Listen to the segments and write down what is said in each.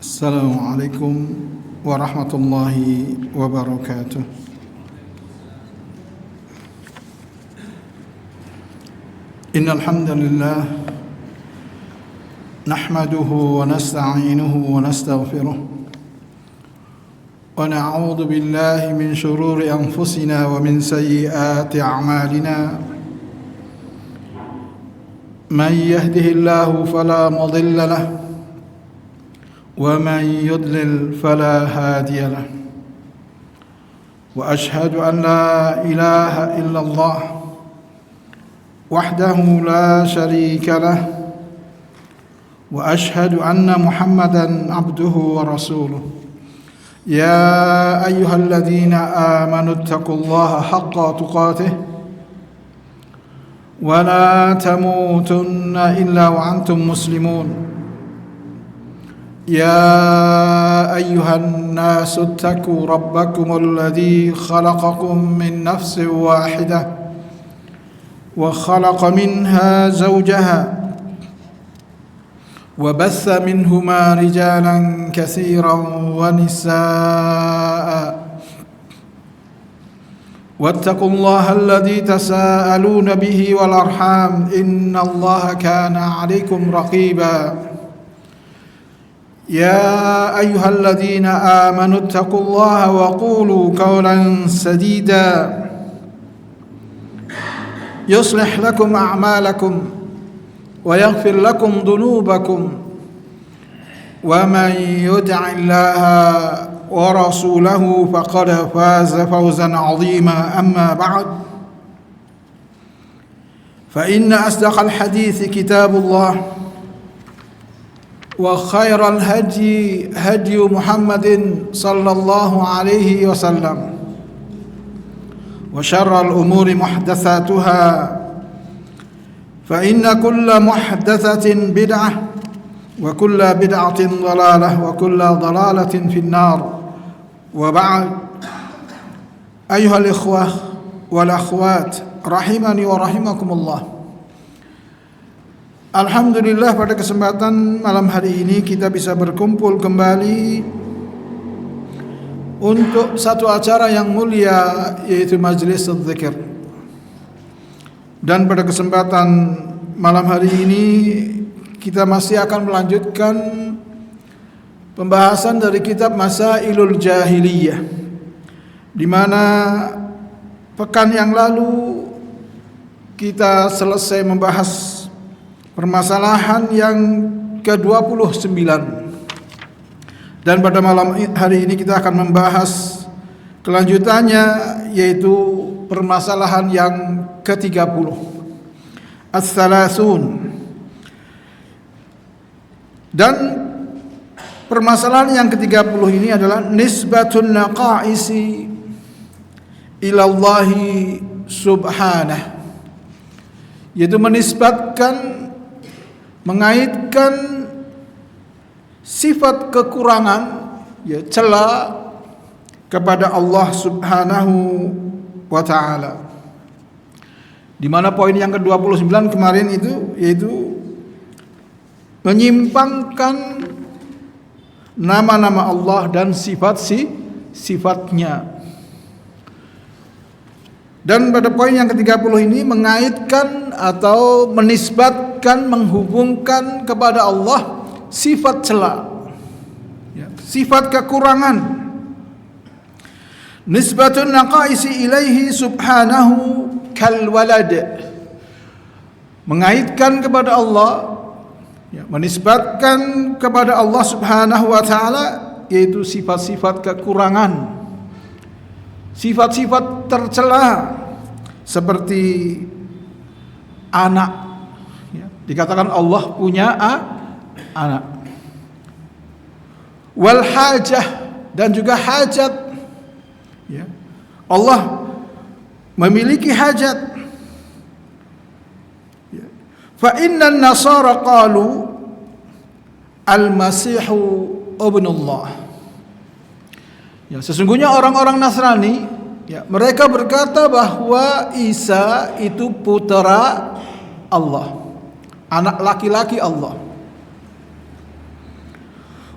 Assalamualaikum warahmatullahi wabarakatuh. Innal hamdalillah nahmaduhu wa nasta'inuhu wa nastaghfiruh wa na'udzu billahi min shururi anfusina wa min sayyiati a'malina. Man yahdihillahu fala mudilla lahu ومن يضلل فلا هادي له وأشهد أن لا إله إلا الله وحده لا شريك له وأشهد أن محمدا عبده ورسوله يا أيها الذين آمنوا اتقوا الله حق تقاته ولا تموتن إلا وأنتم مسلمون يا أيها الناس اتقوا ربكم الذي خلقكم من نفس واحدة وخلق منها زوجها وبث منهما رجالا كثيرا ونساء واتقوا الله الذي تساءلون به والأرحام إن الله كان عليكم رقيبا يا أيها الذين آمنوا اتقوا الله وقولوا قولا سديدا يصلح لكم أعمالكم ويغفر لكم ذنوبكم ومن يطع الله ورسوله فقد فاز فوزا عظيما أما بعد فإن أصدق الحديث كتاب الله وخير الهدي هدي محمد صلى الله عليه وسلم وشر الأمور محدثاتها فإن كل محدثة بدعة وكل بدعة ضلالة وكل ضلالة في النار وبعد أيها الإخوة والأخوات رحمني ورحمكم الله. Alhamdulillah, pada kesempatan malam hari ini kita bisa berkumpul kembali untuk satu acara yang mulia, yaitu Majelis Dzikir. Dan pada kesempatan malam hari ini kita masih akan melanjutkan pembahasan dari kitab Masailul Jahiliyah, di mana pekan yang lalu kita selesai membahas permasalahan yang ke-29. Dan pada malam hari ini kita akan membahas kelanjutannya, yaitu permasalahan yang ke-30. As-salasun. Dan permasalahan yang ke-30 ini adalah nisbatun naqaisi ilallahi subhanahu, yaitu menisbatkan, mengaitkan sifat kekurangan, ya, celah kepada Allah Subhanahu wa taala. Di mana poin yang ke-29 kemarin itu yaitu menyimpangkan nama-nama Allah dan sifatnya. Dan pada poin yang ke-30 ini mengaitkan atau menisbatkan, menghubungkan kepada Allah sifat celah, ya, sifat kekurangan. Nisbatun naqaisi ilaihi subhanahu kal walad. Mengaitkan kepada Allah, ya, menisbatkan kepada Allah Subhanahu wa taala, yaitu sifat-sifat kekurangan, sifat-sifat tercela, seperti anak, ya, dikatakan Allah punya anak. Wal hajah, dan juga hajat, ya, Allah memiliki hajat. Ya. Fa innan nasara qalu al-masihu ibnullah. Ya, sesungguhnya orang-orang Nasrani, ya, mereka berkata bahwa Isa itu putra Allah, anak laki-laki Allah.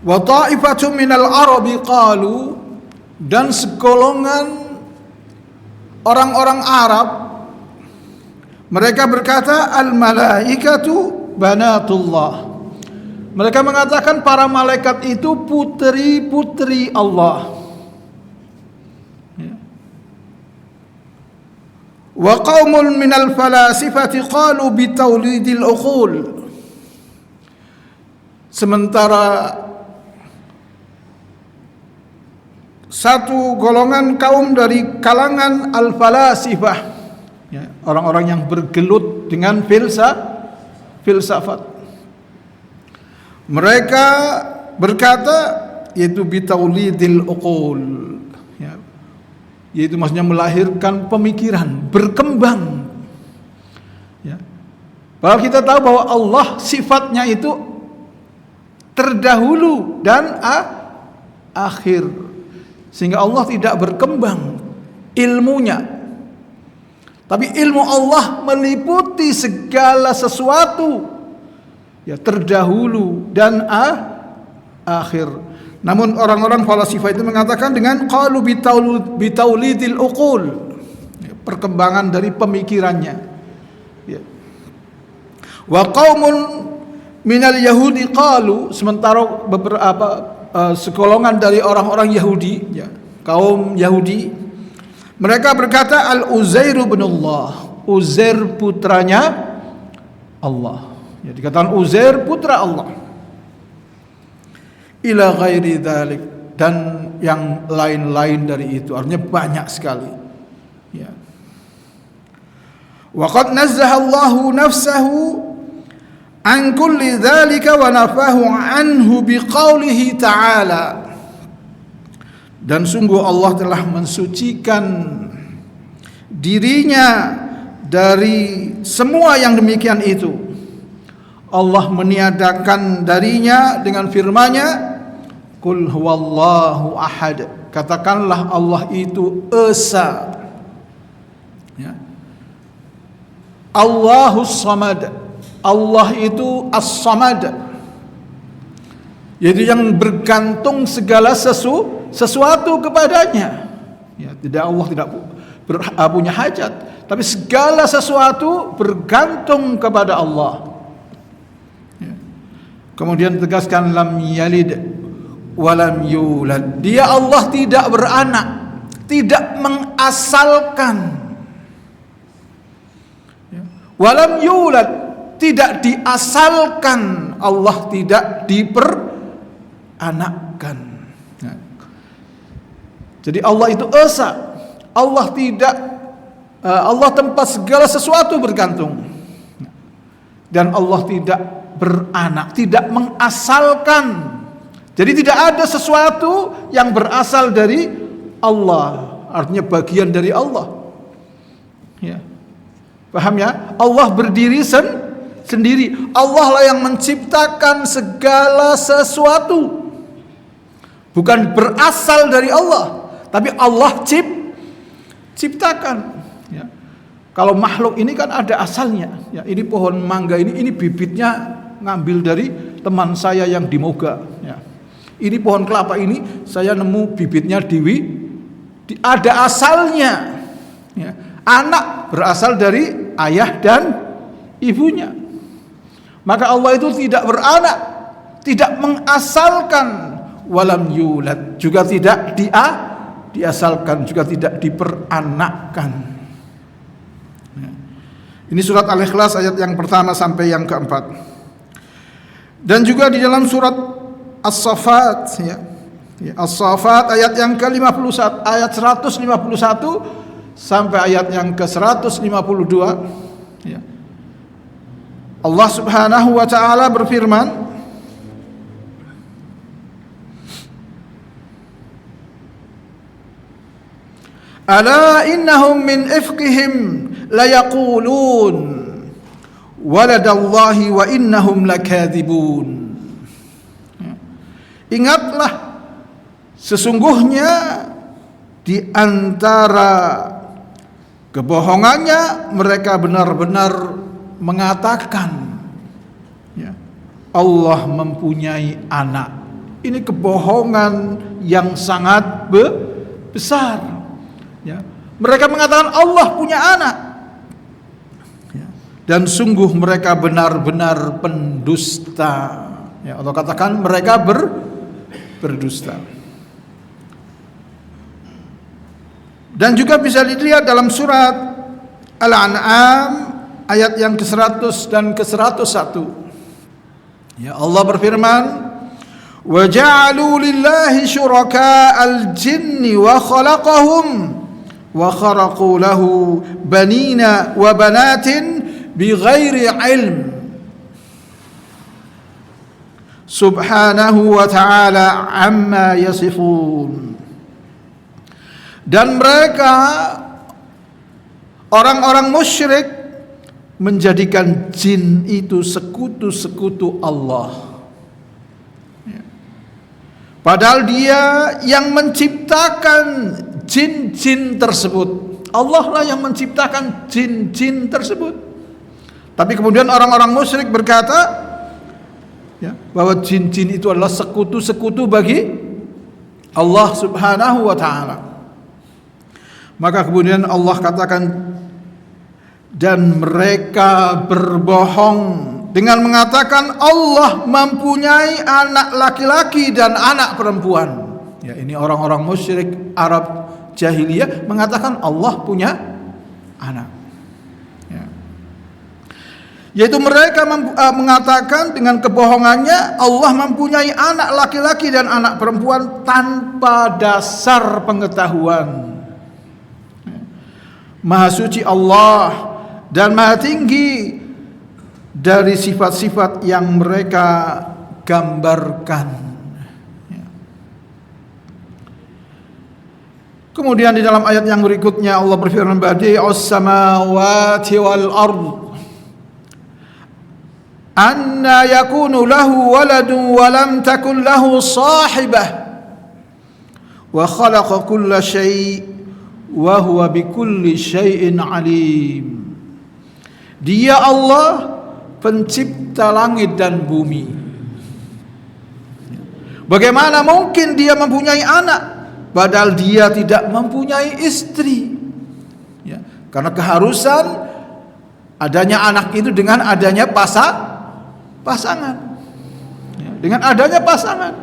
Wa ta'ifatun minal arabi qalu, dan segolongan orang-orang Arab mereka berkata al malaikatu banatullah. Mereka mengatakan para malaikat itu putri-putri Allah. Wa qaumun minal falasifati qalu bitawlidil uqul. Sementara satu golongan kaum dari kalangan al-falasifah, ya, orang-orang yang bergelut dengan filsafat, mereka berkata yaitu bitawlidil uqul, ya, yaitu maksudnya melahirkan pemikiran, berkembang, ya. Bahwa kita tahu bahwa Allah sifatnya itu terdahulu dan akhir, sehingga Allah tidak berkembang ilmunya. Tapi ilmu Allah meliputi segala sesuatu, ya, terdahulu dan akhir. Namun orang-orang falasifah itu mengatakan dengan qalu bitawlidil uqul, ya, perkembangan dari pemikirannya, ya. Wa qaumun minal yahudi qalu, sementara beberapa segolongan dari orang-orang Yahudi, ya, kaum Yahudi, mereka berkata al-Uzairu bin Allah, Uzair putranya Allah, ya, dikatakan Uzair putra Allah. Ila ghairi dzalik, dan yang lain-lain dari itu, artinya banyak sekali, ya. Wa qad nazzaha Allahu nafsahu an kulli dzalika wa nafahu anhu biqaulihi ta'ala, dan sungguh Allah telah mensucikan dirinya dari semua yang demikian itu. Allah meniadakan darinya dengan firman-Nya, qul huwallahu ahad, katakanlah Allah itu esa, ya. Allahus samad, Allah itu as-samad, yaitu yang bergantung segala sesuatu kepadanya, ya. Tidak, Allah tidak punya hajat, tapi segala sesuatu bergantung kepada Allah. Kemudian tegaskan lam yalid walam yulad, dia Allah tidak beranak, tidak mengasalkan, ya. Walam yulad, tidak diasalkan, Allah tidak diperanakkan, ya. Jadi Allah itu esa, Allah tidak Allah tempat segala sesuatu bergantung, dan Allah tidak beranak, tidak mengasalkan. Jadi tidak ada sesuatu yang berasal dari Allah, artinya bagian dari Allah, ya. Paham ya? Allah berdiri sendiri. Allah lah yang menciptakan segala sesuatu, bukan berasal dari Allah, tapi Allah ciptakan, ya. Kalau makhluk ini kan ada asalnya, ya. Ini pohon mangga ini bibitnya ngambil dari teman saya yang di Moga, ya. Ini pohon kelapa ini saya nemu bibitnya ada asalnya, ya. Anak berasal dari ayah dan ibunya. Maka Allah itu tidak beranak, tidak mengasalkan, walam yulad, juga tidak diasalkan, juga tidak diperanakkan. Ini surat Al-Ikhlas ayat yang pertama sampai yang keempat. Dan juga di dalam surat As-Saffat, ya. As-Saffat ayat yang ke-51, ayat 151 sampai ayat yang ke-152, ya. Allah Subhanahu wa taala berfirman, ala innahum min ifkihim layaqulun waladallahi wa innahum lakadzibun. Ingatlah, sesungguhnya di antara kebohongannya mereka benar-benar mengatakan, ya, Allah mempunyai anak. Ini kebohongan yang sangat besar. Ya. Mereka mengatakan Allah punya anak. Ya. Dan sungguh mereka benar-benar pendusta. Ya, Allah katakan mereka berdusta. Dan juga bisa dilihat dalam surat Al-An'am ayat yang ke-100 dan ke-101. Ya, Allah berfirman, "Wa ja'alu lillahi syuraka'al jinni wa khalaqahum wa kharaqu lahu banina wa banatin bighairi ilm. Subhanahu wa ta'ala amma yasifun." Dan mereka orang-orang musyrik menjadikan jin itu sekutu-sekutu Allah. Padahal dia yang menciptakan jin-jin tersebut. Allah lah yang menciptakan jin-jin tersebut. Tapi kemudian orang-orang musyrik berkata bahwa jin-jin itu adalah sekutu-sekutu bagi Allah Subhanahu wa ta'ala. Maka kemudian Allah katakan, dan mereka berbohong dengan mengatakan Allah mempunyai anak laki-laki dan anak perempuan. Ya, ini orang-orang musyrik Arab jahiliyah mengatakan Allah punya anak. Ya. Yaitu mereka mengatakan dengan kebohongannya Allah mempunyai anak laki-laki dan anak perempuan tanpa dasar pengetahuan. Maha suci Allah dan maha tinggi dari sifat-sifat yang mereka gambarkan. Kemudian di dalam ayat yang berikutnya Allah berfirman, "Badi'us samawati wal ard, anna yakunu lahu waladun wa lam takun lahu sahibah, wa khalaqa kulla syai' wa huwa bikulli syai'in alim." Dia Allah pencipta langit dan bumi. Bagaimana mungkin dia mempunyai anak padahal dia tidak mempunyai istri? Ya, karena keharusan adanya anak itu dengan adanya pasangan. Ya, dengan adanya pasangan.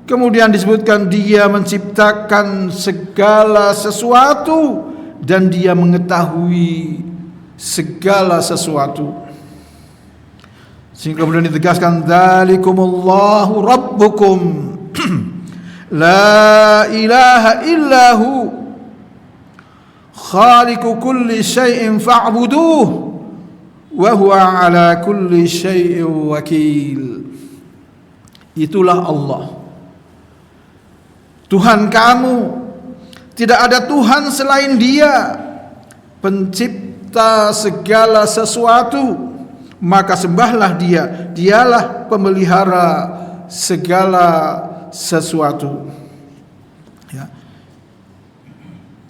Kemudian disebutkan dia menciptakan segala sesuatu dan dia mengetahui segala sesuatu. Sehingga kemudian ditegaskan, "Dzalikumullahu rabbukum la ilaha illahu khaliqu kulli syai'in fa'buduh wa huwa ala kulli syai'in wakil." Itulah Allah, Tuhan kamu, tidak ada Tuhan selain Dia, pencipta segala sesuatu, maka sembahlah Dia. Dialah pemelihara segala sesuatu. Ya.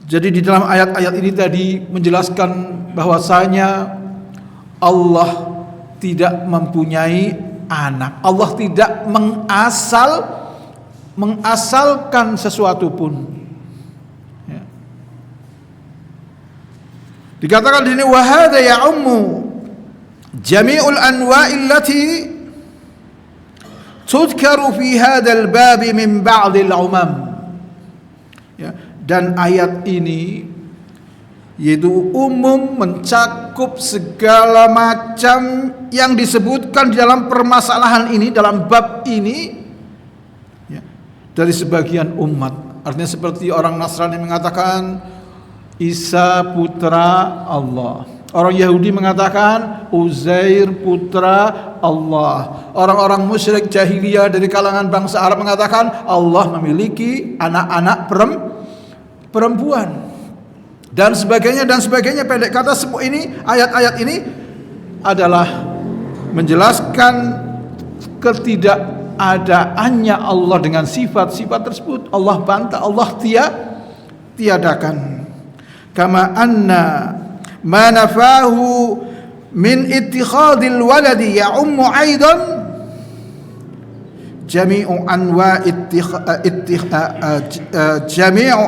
Jadi di dalam ayat-ayat ini tadi menjelaskan bahwasanya Allah tidak mempunyai anak. Allah tidak mengasalkan sesuatu pun. Ya. Dikatakan di sini, wa hadza ya'ummu jami'ul anwa'i allati tudkaru fi hadzal bab min ba'dil umam. Ya, dan ayat ini yaitu umum, mencakup segala macam yang disebutkan di dalam permasalahan ini, dalam bab ini, dari sebagian umat. Artinya seperti orang Nasrani mengatakan Isa putra Allah, orang Yahudi mengatakan Uzair putra Allah, orang-orang musyrik jahiliyah dari kalangan bangsa Arab mengatakan Allah memiliki anak-anak perempuan, dan sebagainya dan sebagainya. Pendek kata, semua ini, ayat-ayat ini adalah menjelaskan ketidakadaannya Allah dengan sifat-sifat tersebut. Allah bantah, Allah tiadakan. Kama anna ma nafahu min ittikhadil waladi ya'ummu aidan jami'u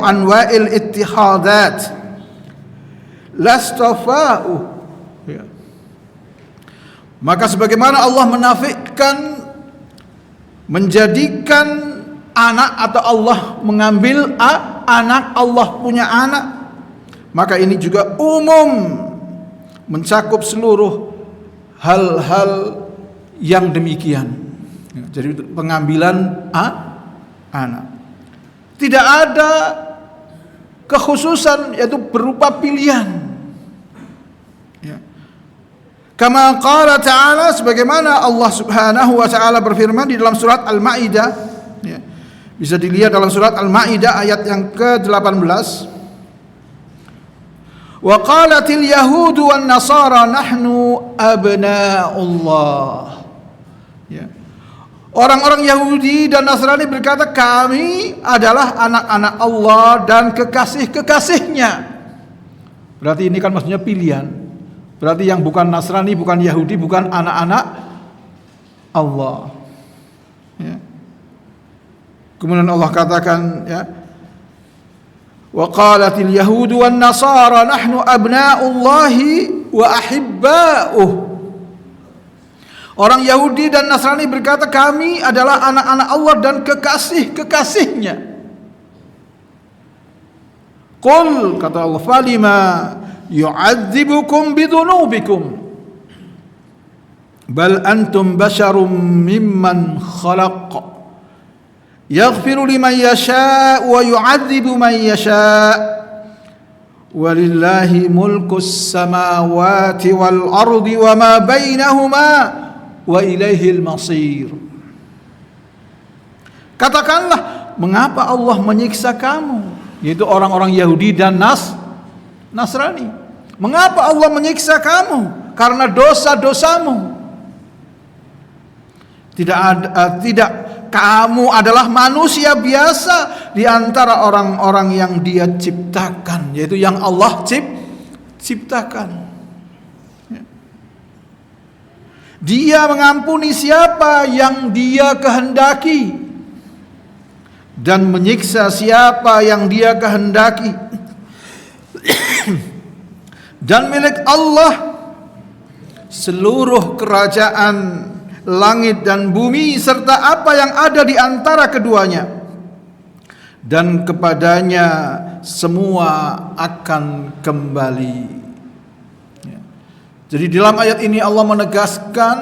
anwa'il ittihadat lastafa'u. Ya. Maka sebagaimana Allah menafikan menjadikan anak atau Allah mengambil anak, Allah punya anak, maka ini juga umum mencakup seluruh hal-hal yang demikian. Jadi pengambilan anak tidak ada kekhususan, yaitu berupa pilihan. Ya. Kama qala ta'ala, sebagaimana Allah Subhanahu wa ta'ala berfirman di dalam surat Al-Maidah, ya. Bisa dilihat dalam surat Al-Maidah ayat yang ke-18. Wa qalatil yahudu wan nasara nahnu abna'ullah. Ya. Orang-orang Yahudi dan Nasrani berkata, kami adalah anak-anak Allah dan kekasih-kekasihnya. Berarti ini kan maksudnya pilihan. Berarti yang bukan Nasrani, bukan Yahudi, bukan anak-anak Allah. Ya. Kemudian Allah katakan, ya, wa qalatil yahudu wan nasara nahnu abna'ullahi wa ahibba'uh. Orang Yahudi dan Nasrani berkata, kami adalah anak-anak Allah dan kekasih-kekasihnya. Qul, kata Allah, falima yu'adzibukum bidunubikum bal antum basyarum mimman khalaq yaghfiru liman yasha' wa yu'adzibu man yasha' walillahi mulkus samawati wal ardi wa ma bainahuma wa ilaihil masir. Katakanlah, mengapa Allah menyiksa kamu, yaitu orang-orang Yahudi dan Nasrani. Mengapa Allah menyiksa kamu? Karena dosa-dosamu. Tidak, kamu adalah manusia biasa di antara orang-orang yang Dia ciptakan, yaitu yang Allah ciptakan. Dia mengampuni siapa yang Dia kehendaki dan menyiksa siapa yang Dia kehendaki. Dan milik Allah seluruh kerajaan langit dan bumi serta apa yang ada di antara keduanya, dan kepadanya semua akan kembali. Jadi dalam ayat ini Allah menegaskan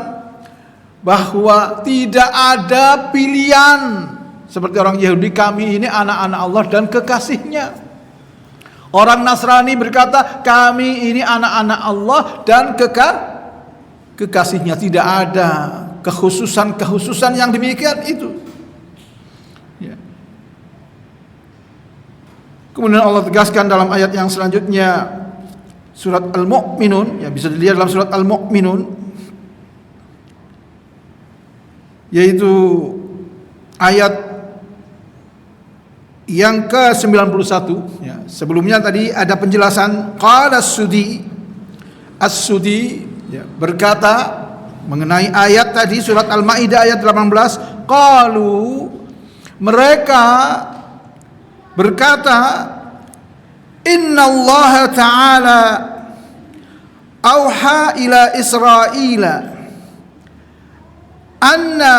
bahwa tidak ada pilihan seperti orang Yahudi, kami ini anak-anak Allah dan kekasihnya. Orang Nasrani berkata, kami ini anak-anak Allah dan kekasihnya. Tidak ada kekhususan yang demikian itu. Ya. Kemudian Allah tegaskan dalam ayat yang selanjutnya, surat Al-Mu'minun, ya, bisa dilihat dalam surat Al-Mu'minun, yaitu ayat yang ke-91, ya. Sebelumnya tadi ada penjelasan. Qala As-Sudi, ya, berkata mengenai ayat tadi surat Al-Maidah ayat 18, qalu, mereka berkata, Inna Allah Ta'ala auha ila Israila anna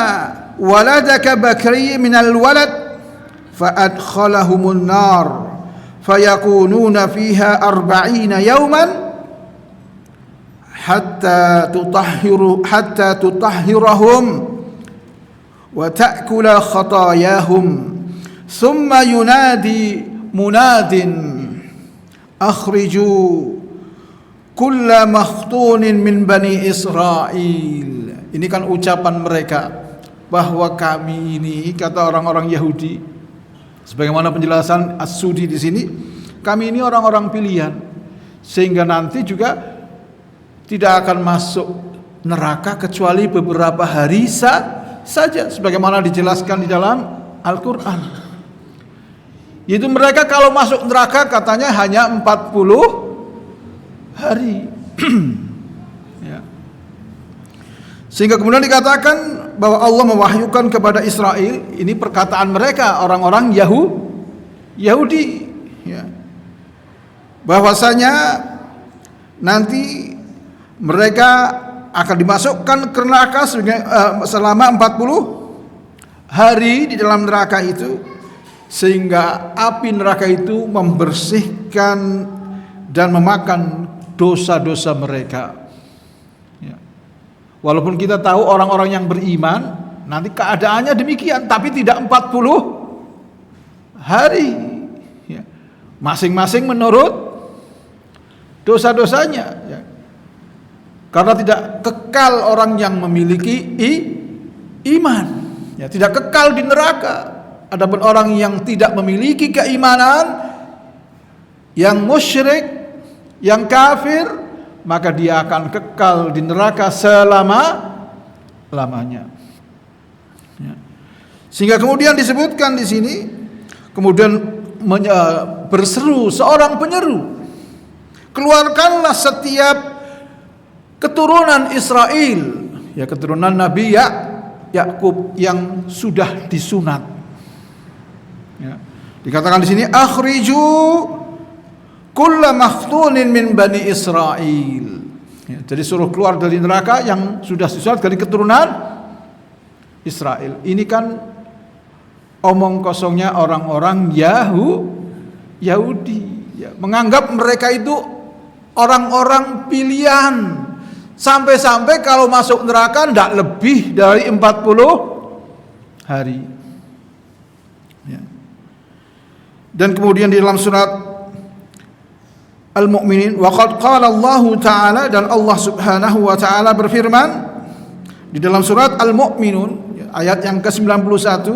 waladaka bakri minal walad fa'adkhalahumun nar fayakununa fiha 40 yawman hatta tutahhirahum wa ta'kula khatayahum thumma yunadi munadin akhriju kulla makhtunin min bani Israel. Ini kan ucapan mereka bahwa kami ini, kata orang-orang Yahudi, sebagaimana penjelasan As-Sudi di sini, kami ini orang-orang pilihan, sehingga nanti juga tidak akan masuk neraka kecuali beberapa hari saja, sebagaimana dijelaskan di dalam Al-Quran. Yaitu mereka kalau masuk neraka katanya hanya 40 hari. Ya. Sehingga kemudian dikatakan bahwa Allah mewahyukan kepada Israel, ini perkataan mereka orang-orang Yahudi, ya, bahwasanya nanti mereka akan dimasukkan ke neraka selama 40 hari di dalam neraka itu, sehingga api neraka itu membersihkan dan memakan dosa-dosa mereka. Ya. Walaupun kita tahu orang-orang yang beriman nanti keadaannya demikian, tapi tidak 40 hari. Ya. Masing-masing menurut dosa-dosanya. Ya. Karena tidak kekal orang yang memiliki iman. Ya, tidak kekal di neraka. Adapun orang yang tidak memiliki keimanan, yang musyrik, yang kafir, maka dia akan kekal di neraka selama-lamanya. Ya. Sehingga kemudian disebutkan di sini, kemudian berseru seorang penyeru, keluarkanlah setiap keturunan Israel, ya keturunan Nabi Yakub yang sudah disunat. Ya. Dikatakan di sini akhriju kulla makhtunin min bani Israel. Ya, jadi suruh keluar dari neraka yang sudah disunat dari keturunan Israel. Ini kan omong kosongnya orang-orang Yahudi, ya, menganggap mereka itu orang-orang pilihan. Sampai-sampai kalau masuk neraka tidak lebih dari 40 hari. Ya. Dan kemudian di dalam surat Al-Mu'minin, wa qad qala Allah Ta'ala, dan Allah Subhanahu wa taala berfirman di dalam surat Al-Mu'minun ayat yang ke-91,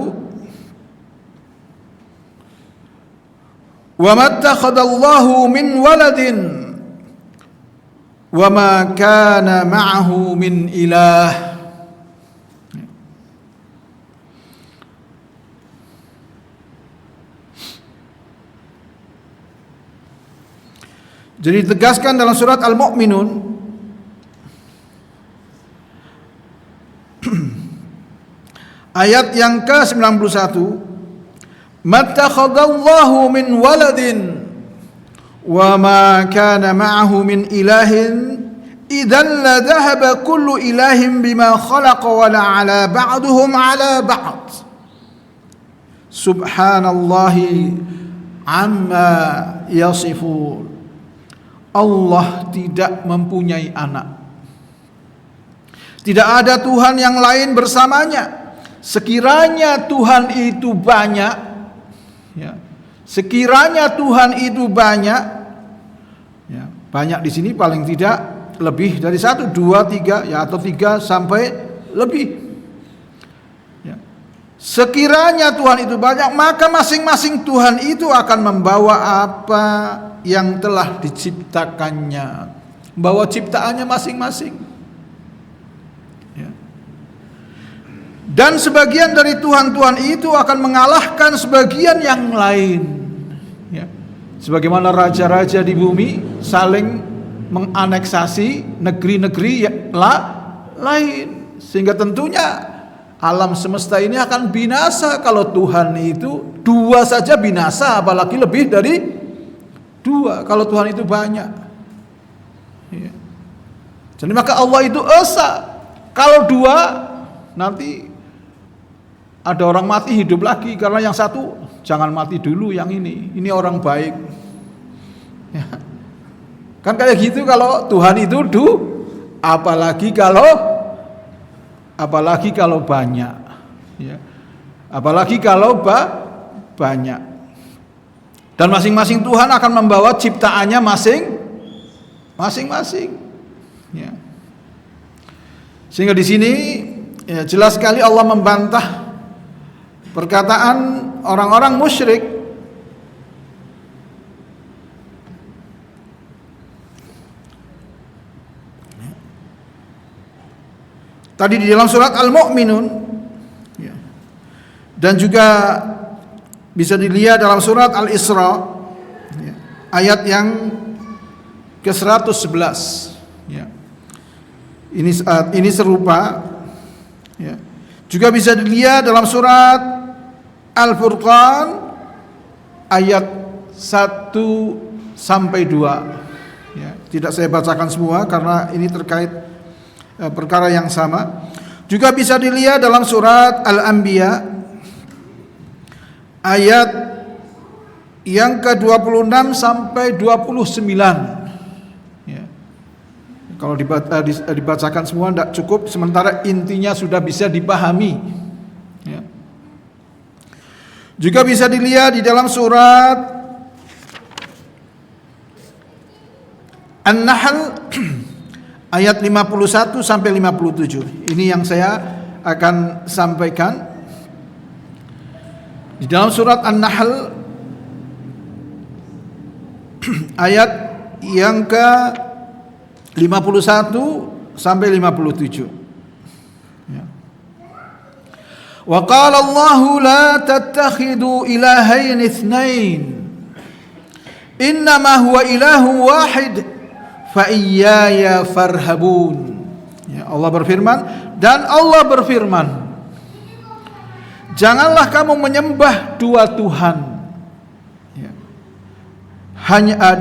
wa mattakhadallahu min waladin wa ma kana ma'ahu min ilah. Jadi ditegaskan dalam surat Al-Mu'minun ayat yang ke-91, mattakhadallahu min waladin wa ma kana ma'ahu min ilahin idzan la dhahaba kullu ilahin bima khalaqa wa la ala ba'duhum ala ba'd subhanallahi amma yasifun. Allah tidak mempunyai anak. Tidak ada Tuhan yang lain bersamanya. Sekiranya Tuhan itu banyak, ya, sekiranya Tuhan itu banyak, ya, banyak di sini paling tidak lebih dari 1, 2, 3, ya, atau 3 sampai lebih. Ya. Sekiranya Tuhan itu banyak, maka masing-masing Tuhan itu akan membawa apa yang telah diciptakannya, membawa ciptaannya masing-masing. Ya. Dan sebagian dari Tuhan-Tuhan itu akan mengalahkan sebagian yang lain. Ya. Sebagaimana raja-raja di bumi saling menganeksasi negeri-negeri lain, sehingga tentunya alam semesta ini akan binasa kalau Tuhan itu 2 saja binasa, apalagi lebih dari 2 kalau Tuhan itu banyak. Ya. Jadi maka Allah itu esa. Kalau 2 nanti ada orang mati hidup lagi, karena yang satu jangan mati dulu, yang ini orang baik. Ya. Kan kayak gitu kalau Tuhan itu apalagi kalau banyak. Ya. Apalagi kalau banyak. Dan masing-masing Tuhan akan membawa ciptaannya masing-masing. Ya. Sehingga di sini ya, jelas sekali Allah membantah perkataan orang-orang musyrik. Tadi di dalam surat Al-Mu'minun, ya, dan juga bisa dilihat dalam surat Al-Isra, ya, ayat yang ke-111. Ya. Ini serupa, ya. Juga bisa dilihat dalam surat Al-Furqan ayat 1 sampai 2. Ya, tidak saya bacakan semua karena ini terkait perkara yang sama. Juga bisa dilihat dalam surat Al-Anbiya ayat yang ke-26 sampai 29. Ya. Kalau dibacakan semua tidak cukup, sementara intinya sudah bisa dipahami. Ya. Juga bisa dilihat di dalam surat An-Nahl ayat 51 sampai 57. Ini yang saya akan sampaikan. Di dalam surat An-Nahl ayat yang ke 51 sampai 57. Ya. Wa qala Allahu la tattakhidhu ilahayn itsnain innama huwa ilahun wahid fa iyaya farhabun. Ya, Allah berfirman, dan Allah berfirman, janganlah kamu menyembah dua Tuhan. Ya.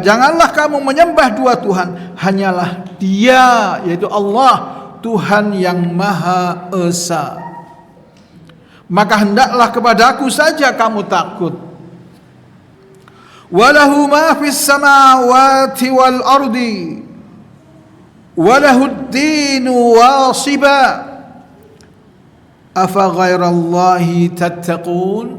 Janganlah kamu menyembah dua Tuhan, hanyalah Dia, yaitu Allah, Tuhan yang Maha Esa. Maka hendaklah kepadaku saja kamu takut. Walahu ma fis samawati wal ardi walahud dinu wasiba afa ghairallahi tattaqun.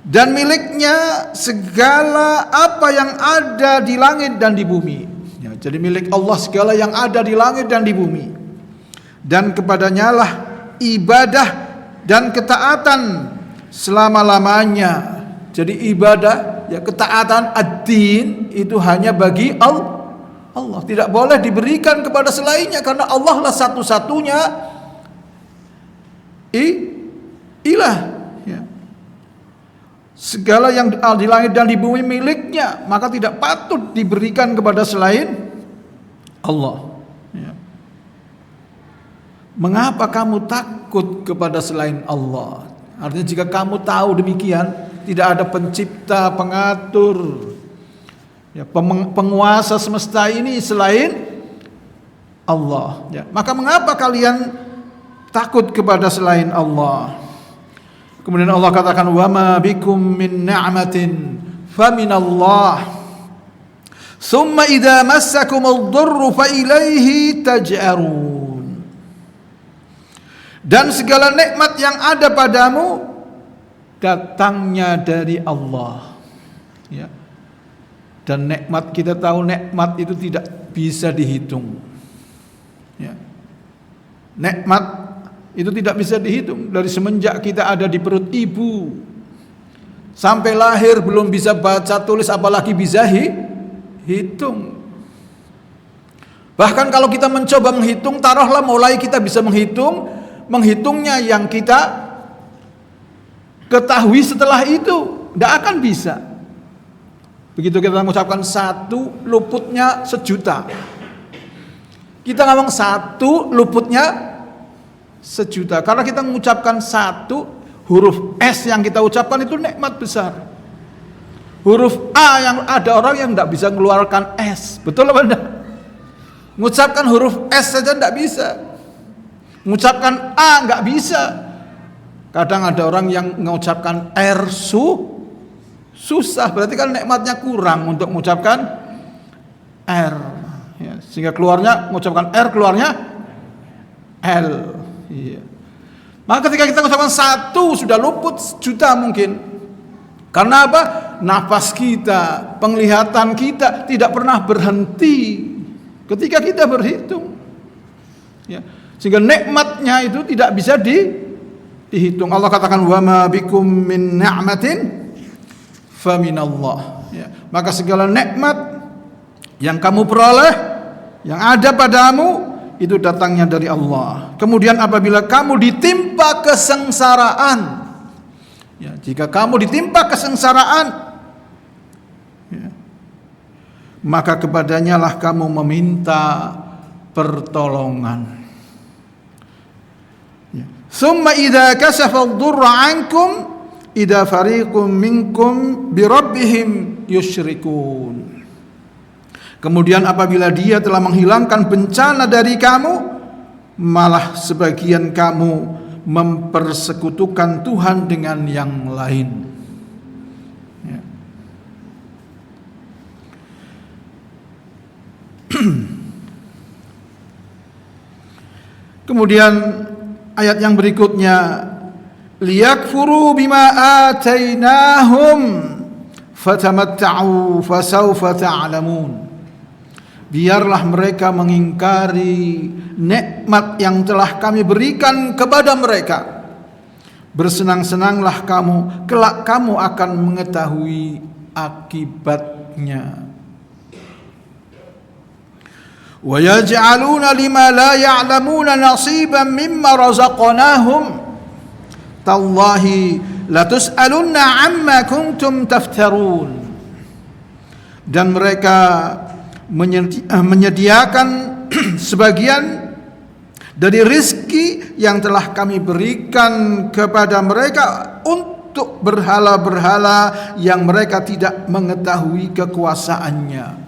Dan miliknya segala apa yang ada di langit dan di bumi. Ya, jadi milik Allah segala yang ada di langit dan di bumi. Dan kepadanya lah ibadah dan ketaatan selama-lamanya. Jadi ibadah, ya ketaatan ad-din itu hanya bagi Allah. Tidak boleh diberikan kepada selainnya, karena Allah lah satu-satunya ilah. Ya. Segala yang di langit dan di bumi miliknya, maka tidak patut diberikan kepada selain Allah. Ya. Mengapa kamu takut kepada selain Allah? Artinya jika kamu tahu demikian, tidak ada pencipta, pengatur, ya, penguasa semesta ini selain Allah. Ya. Maka mengapa kalian takut kepada selain Allah? Kemudian Allah katakan, wa ma bikum min ni'matin faminallah. Summa idza massakumud dhurru fa ilaihi taj'arun. Dan segala nikmat yang ada padamu datangnya dari Allah. Ya. Dan nikmat, kita tahu nikmat itu tidak bisa dihitung. Ya. Nikmat itu tidak bisa dihitung. Dari semenjak kita ada di perut ibu sampai lahir belum bisa baca tulis, apalagi bisa hitung. Bahkan kalau kita mencoba menghitung, taruhlah mulai kita bisa menghitungnya yang kita ketahui setelah itu tidak akan bisa. Begitu kita mengucapkan satu, luputnya sejuta. Kita ngomong satu, luputnya sejuta. Karena kita mengucapkan satu, huruf S yang kita ucapkan itu nikmat besar. Huruf A yang ada orang yang tidak bisa mengeluarkan S. Betul apa tidak? Mengucapkan huruf S saja tidak bisa. Mengucapkan A nggak bisa. Kadang ada orang yang mengucapkan R susah, berarti kan nikmatnya kurang untuk mengucapkan R. Ya, sehingga keluarnya mengucapkan R, keluarnya L. Iya. Maka ketika kita mengucapkan satu sudah luput juta mungkin. Karena apa? Nafas kita, penglihatan kita tidak pernah berhenti ketika kita berhitung. Ya. Sehingga nikmatnya itu tidak bisa dihitung. Allah katakan, wa ma bikum min ni'matin faminallah. Ya. Maka segala nikmat yang kamu peroleh, yang ada padamu, itu datangnya dari Allah. Kemudian apabila kamu ditimpa kesengsaraan, ya, jika kamu ditimpa kesengsaraan, ya, maka kepadanya lah kamu meminta pertolongan. Thumma idza kashafa ad-durra 'ankum idza fariqum minkum bi rabbihim yusyrikun. Kemudian apabila dia telah menghilangkan bencana dari kamu, malah sebagian kamu mempersekutukan Tuhan dengan yang lain. Ya. Kemudian ayat yang berikutnya, liyakfuru bima atainahum fatamatta'u fasawfa ta'lamun. Biarlah mereka mengingkari nikmat yang telah kami berikan kepada mereka. Bersenang-senanglah kamu, kelak kamu akan mengetahui akibatnya. Wa yaj'aluna lima la ya'lamuna nasiban mimma razaqnahum. Tallahi latus'alunna amma kuntum taftarun. Dan mereka menyediakan sebagian dari rizki yang telah kami berikan kepada mereka untuk berhala-berhala yang mereka tidak mengetahui kekuasaannya.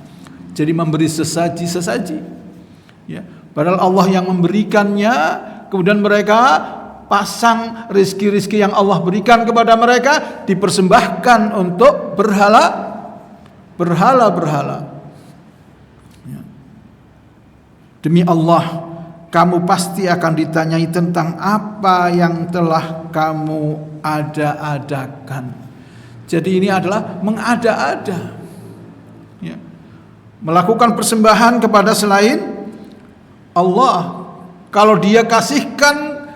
Jadi memberi sesaji-sesaji, ya. Padahal Allah yang memberikannya, kemudian mereka pasang rizki-rizki yang Allah berikan kepada mereka dipersembahkan untuk berhala-berhala. Demi Allah, kamu pasti akan ditanyai tentang apa yang telah kamu ada-adakan. Jadi ini adalah mengada-ada, ya. Melakukan persembahan kepada selain Allah. Kalau dia kasihkan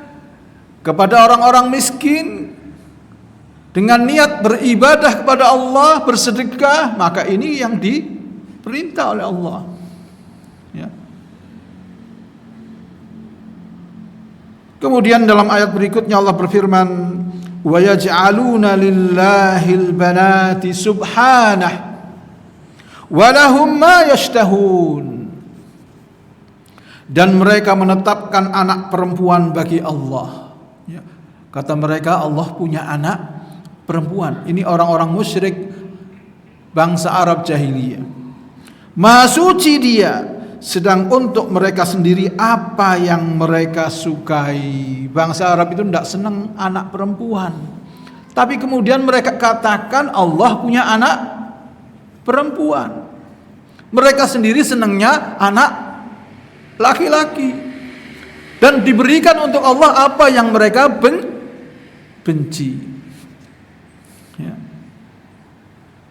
kepada orang-orang miskin dengan niat beribadah kepada Allah, bersedekah, maka ini yang diperintah oleh Allah, ya. Kemudian dalam ayat berikutnya Allah berfirman, wa yaj'aluna lillahil banati subhanah wa lahum ma yashtahun. Dan mereka menetapkan anak perempuan bagi Allah, ya. Kata mereka Allah punya anak perempuan. Ini orang-orang musyrik bangsa Arab jahiliyah. Maha suci dia, sedang untuk mereka sendiri apa yang mereka sukai. Bangsa Arab itu tidak senang anak perempuan, tapi kemudian mereka katakan Allah punya anak perempuan. Mereka sendiri senangnya anak laki-laki, dan diberikan untuk Allah apa yang mereka benci, ya.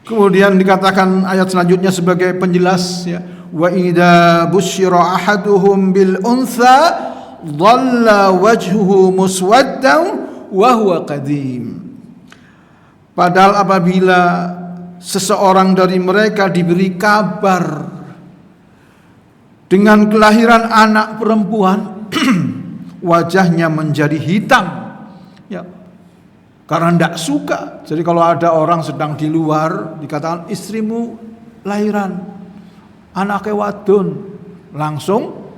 Kemudian dikatakan ayat selanjutnya sebagai penjelas, ya. Wa idza busyira ahaduhum bil untha dhalla wajhuhu muswaddan wa huwa qadim. Padahal apabila seseorang dari mereka diberi kabar dengan kelahiran anak perempuan, wajahnya menjadi hitam, ya, karena tidak suka. Jadi kalau ada orang sedang di luar dikatakan istrimu lahiran anaknya wadon, langsung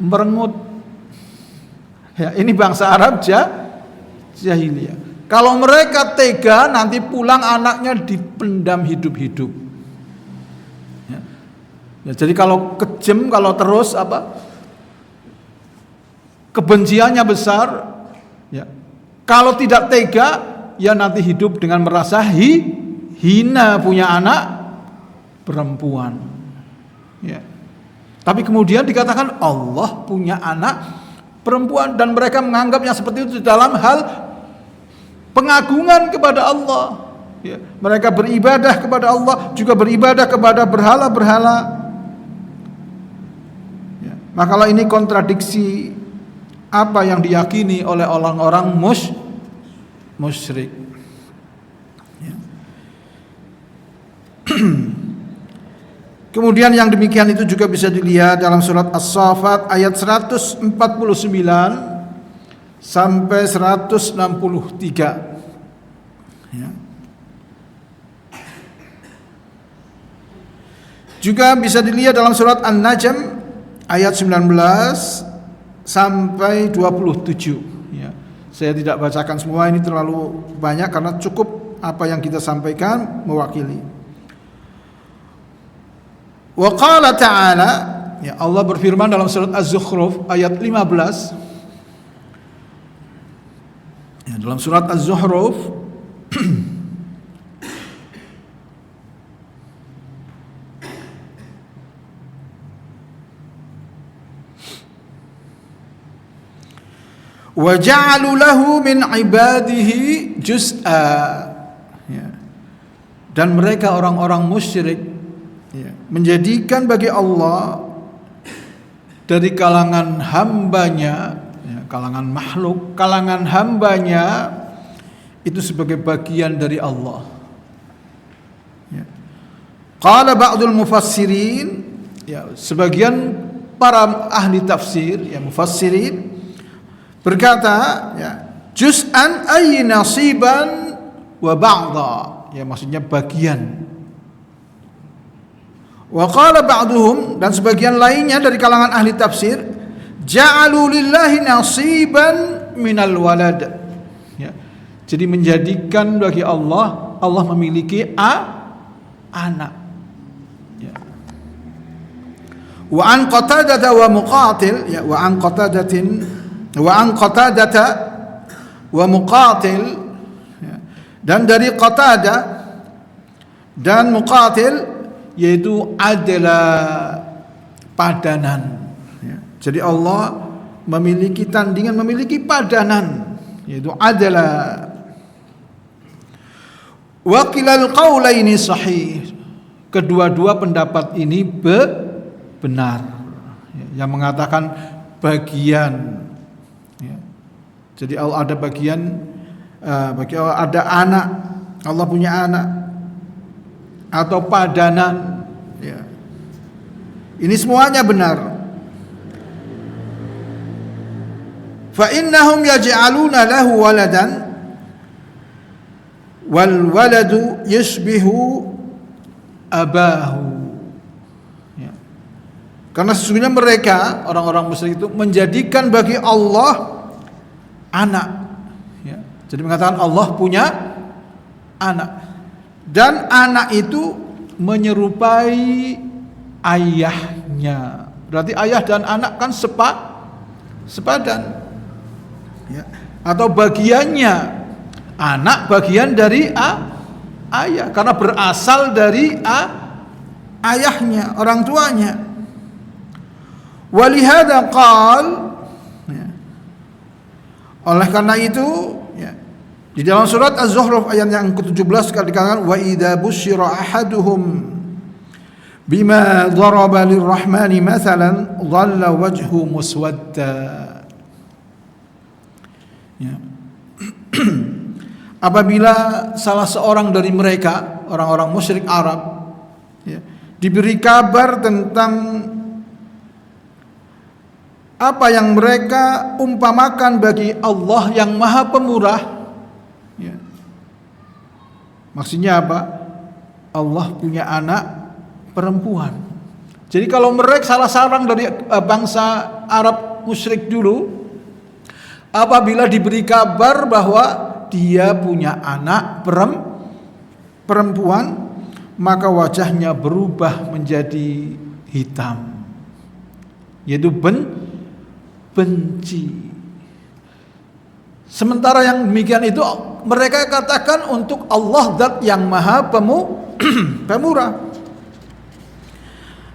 merengut. Ya, ini bangsa Arab jahiliyah. Kalau mereka tega, nanti pulang anaknya dipendam hidup-hidup. Ya. Ya, jadi kalau kejam, kalau terus kebenciannya besar, ya. Kalau tidak tega, ya nanti hidup dengan merasa hina punya anak perempuan. Ya. Tapi kemudian dikatakan Allah punya anak perempuan, dan mereka menganggapnya seperti itu dalam hal pengagungan kepada Allah, ya. Mereka beribadah kepada Allah, juga beribadah kepada berhala-berhala, ya. Maka ini kontradiksi apa yang diyakini oleh orang-orang musyrik, ya. Kemudian yang demikian itu juga bisa dilihat dalam surat As-Saffat ayat 149 sampai 163. Ya. Juga bisa dilihat dalam surat An-Najm ayat 19 sampai 27. Ya. Saya tidak bacakan semua, ini terlalu banyak karena cukup apa yang kita sampaikan mewakili. Wa qala ta'ala, ya, Allah berfirman dalam surat Az-Zukhruf ayat 15. Ya, dalam surat Az-Zukhruf wa ja'alu lahu min ibadihi juz'a, ya. Dan mereka orang-orang musyrik, ya, menjadikan bagi Allah dari kalangan hambanya, ya, kalangan makhluk, kalangan hambanya itu sebagai bagian dari Allah, ya. Qala ba'dul mufassirin, ya, sebagian para ahli tafsir, ya, mufassirin berkata, ya, juz'an ay nasiban wa ba'dha, ya, maksudnya bagian. Wa qala ba'duhum, dan sebagian lainnya dari kalangan ahli tafsir, ja'alu lillahi nasiban minal walad, ya, jadi menjadikan bagi Allah, Allah memiliki anak, ya. Wa an Qatadah wa Muqatil, ya, wa an Qatadata wa Muqatil, ya, dan dari Qatadah dan Muqatil, yaitu adalah padanan, ya. Jadi Allah memiliki tandingan, memiliki padanan, yaitu adalah. Wa kilal qaulaini sahih, kedua-dua pendapat ini benar, ya, yang mengatakan bagian, ya. Jadi Allah ada bagian, bagi Allah ada anak, Allah punya anak, atau padanan, ya. Ini semuanya benar. Fa innahum yaj'aluna lahu waladan wal waladu yashbihu abahu, ya. Karena sesungguhnya mereka orang-orang musyrik itu menjadikan bagi Allah anak, ya. Jadi mengatakan Allah punya anak, dan anak itu menyerupai ayahnya. Berarti ayah dan anak kan sepadan, ya. Atau bagiannya, anak bagian dari ayah, karena berasal dari ayahnya, orang tuanya. Walihada qal, ya. Oleh karena itu, ya, di dalam surat Az-Zukhruf ayat yang ke-17 dikatakan, wa idza busyira ahaduhum bima daraba lirrahmani mathalan dhalla wajhu muswadda, ya. Apabila salah seorang dari mereka, orang-orang musyrik Arab, ya, diberi kabar tentang apa yang mereka umpamakan bagi Allah yang Maha Pemurah, ya. Maksudnya apa? Allah punya anak perempuan. Jadi kalau mereka, salah seorang dari bangsa Arab musyrik dulu, apabila diberi kabar bahwa dia punya anak perempuan, maka wajahnya berubah menjadi hitam, yaitu benci. Sementara yang demikian itu mereka katakan untuk Allah zat yang Maha Pemurah.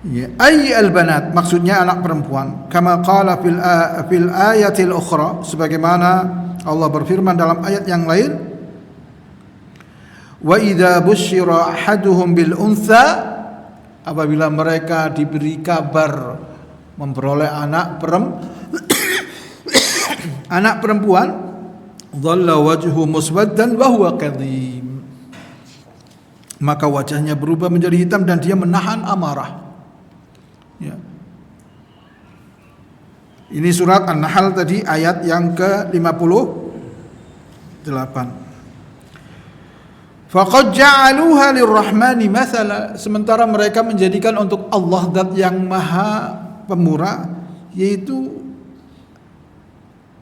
Ya, ay al-banat, maksudnya anak perempuan. Kama qala fil ayatil ukhra, sebagaimana Allah berfirman dalam ayat yang lain, wa idza busyira ahaduhum bil untha, apabila mereka diberi kabar memperoleh anak perempuan, dhalla wajhu muswaddan wa huwa kadhim, maka wajahnya berubah menjadi hitam dan dia menahan amarah, ya. Ini surat An-Nahl tadi ayat yang ke-58. Faqad ja'aluha lirrahmani mathala, sementara mereka menjadikan untuk Allah zat yang Maha Pemurah, yaitu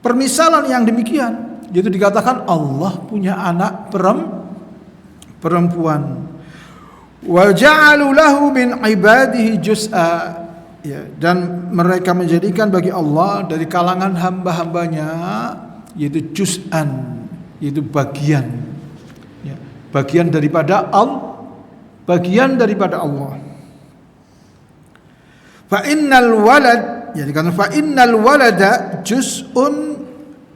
permisalan yang demikian, yaitu dikatakan Allah punya anak perempuan. Wa ja'alu lahu min ibadihi juz'a, ya, dan mereka menjadikan bagi Allah dari kalangan hamba-hambanya yaitu juz'an, yaitu bagian, ya, bagian daripada Allah. Fa innal walad, ya, dikatakan fa innal walada juz'un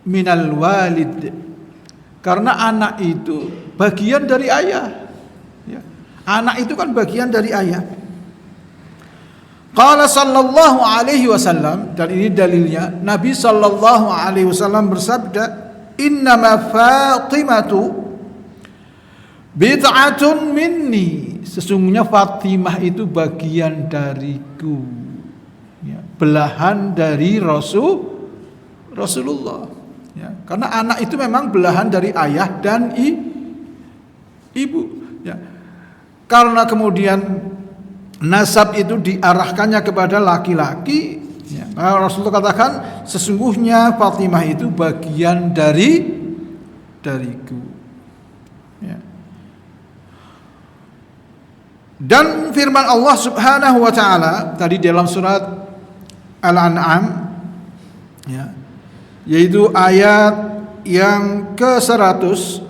minal walid, karena anak itu bagian dari ayah. Anak itu kan bagian dari ayah. Qala sallallahu alaihi wasallam, dan ini dalilnya, Nabi sallallahu alaihi wasallam bersabda, "Innama Fatimatu bid'atun minni." Sesungguhnya Fatimah itu bagian dariku. Ya, belahan dari Rasulullah. Ya, karena anak itu memang belahan dari ayah dan ibu. Ya. Karena kemudian nasab itu diarahkannya kepada laki-laki, ya, Rasulullah katakan sesungguhnya Fatimah itu bagian dariku. Ya. Dan firman Allah Subhanahu wa taala tadi dalam surat Al-An'am, ya, yaitu ayat yang ke-100,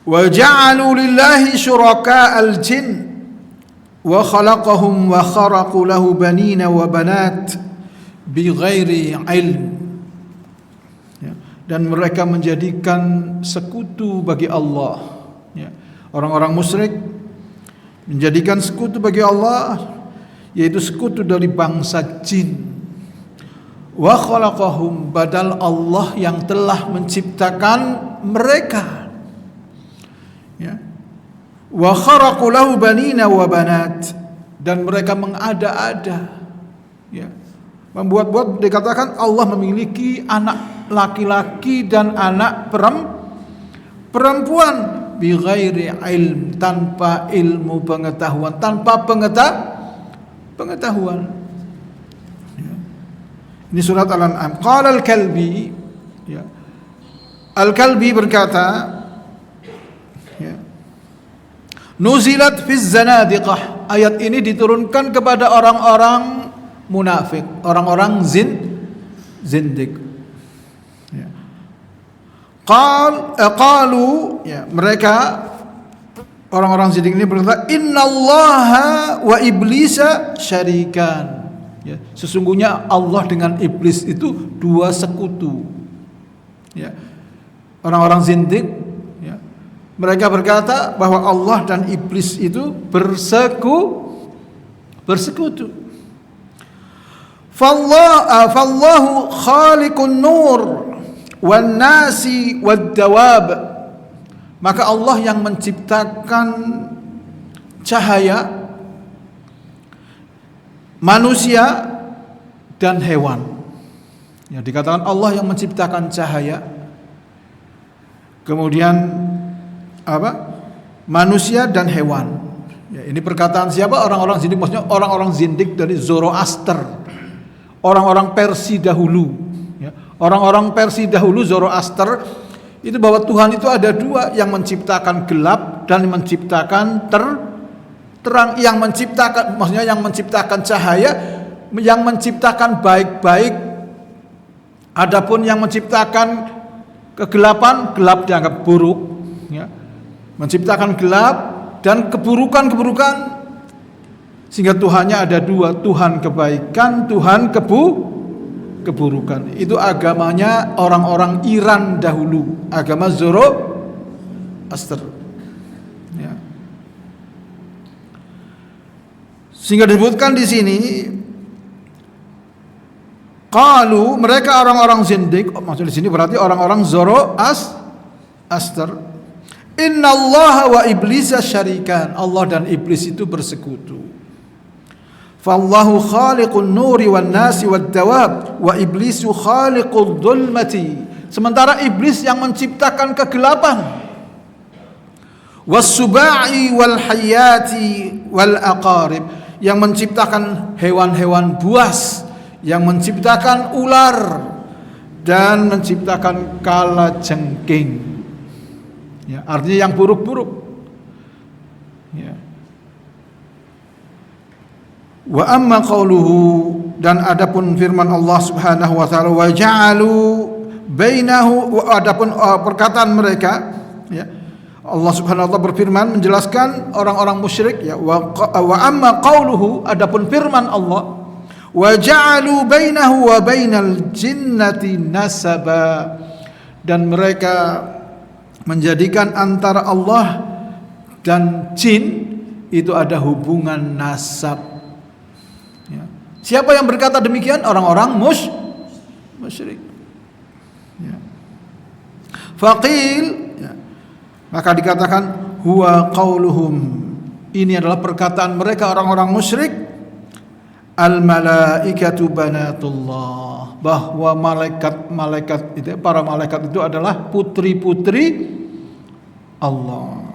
wa ja'alu lillahi syuraka'al jin wa khalaqahum wa kharaqu lahu banina wa banat bighairi ilm, ya, dan mereka menjadikan sekutu bagi Allah, ya. Orang-orang musyrik menjadikan sekutu bagi Allah, yaitu sekutu dari bangsa jin. Wa khalaqahum, badal Allah yang telah menciptakan mereka, ya. Wa kharaqu lahu banina wa banat, dan mereka mengada-ada, ya, membuat-buat. Dikatakan Allah memiliki anak laki-laki dan anak perempuan bighairi ilm, tanpa ilmu pengetahuan, tanpa pengetahuan. Ini surat Al-An'am. Qala Al-Kalbi, ya, Al-Kalbi berkata, ya, nuzilat fiz zanadiqah, ayat ini diturunkan kepada orang-orang munafik, orang-orang zindik. Ya. Qalu, ya, mereka orang-orang zindik ini berkata, innallaha wa iblisa syarikan. Ya, sesungguhnya Allah dengan iblis itu dua sekutu. Ya. Orang-orang zindik, ya, mereka berkata bahwa Allah dan iblis itu bersekutu. Fallahu khaliqun nur wan nasi wad dawab, maka Allah yang menciptakan cahaya, manusia dan hewan. Ya, dikatakan Allah yang menciptakan cahaya, kemudian manusia dan hewan. Ya, ini perkataan siapa? Orang-orang zindik, maksudnya orang-orang zindik dari Zoroaster, orang-orang Persia dahulu. Ya, orang-orang Persia dahulu Zoroaster itu bahwa Tuhan itu ada dua, yang menciptakan gelap dan menciptakan terang. Yang menciptakan, maksudnya yang menciptakan cahaya, yang menciptakan baik-baik. Adapun yang menciptakan kegelapan, gelap dianggap buruk, ya. Menciptakan gelap dan keburukan-keburukan, sehingga Tuhannya ada dua, Tuhan kebaikan, Tuhan keburukan. Itu agamanya orang-orang Iran dahulu, agama Zoroaster. Ya. Sehingga disebutkan di sini, qalu, mereka orang-orang zindik, maksud di sini berarti orang-orang Zoroaster, innallaha wa iblisa syarikan, Allah dan iblis itu bersekutu. Fallahu khaliqun nuri wan nasi wad dawab wa iblisu khaliqud dhulmati, sementara iblis yang menciptakan kegelapan. was-suba'i wal hayati wal aqarib, yang menciptakan hewan-hewan buas, yang menciptakan ular dan menciptakan kalajengking. Ya, artinya yang buruk-buruk. Ya. Wa amma qauluhu, dan adapun firman Allah Subhanahu wa taala, wa ja'alu bainahu, adapun perkataan mereka, ya. Allah Subhanahu wa taala berfirman menjelaskan orang-orang musyrik, ya, wa amma qauluhu, adapun firman Allah, wa ja'alu bainahu wa bainal jinnati nasaba, dan mereka menjadikan antara Allah dan jin itu ada hubungan nasab. Ya. Siapa yang berkata demikian? Orang-orang musyrik. Ya. Faqil, ya, maka dikatakan huwa qauluhum, ini adalah perkataan mereka orang-orang musyrik, al malaikatu banatullah, bahwa malaikat itu, para malaikat itu adalah putri-putri Allah.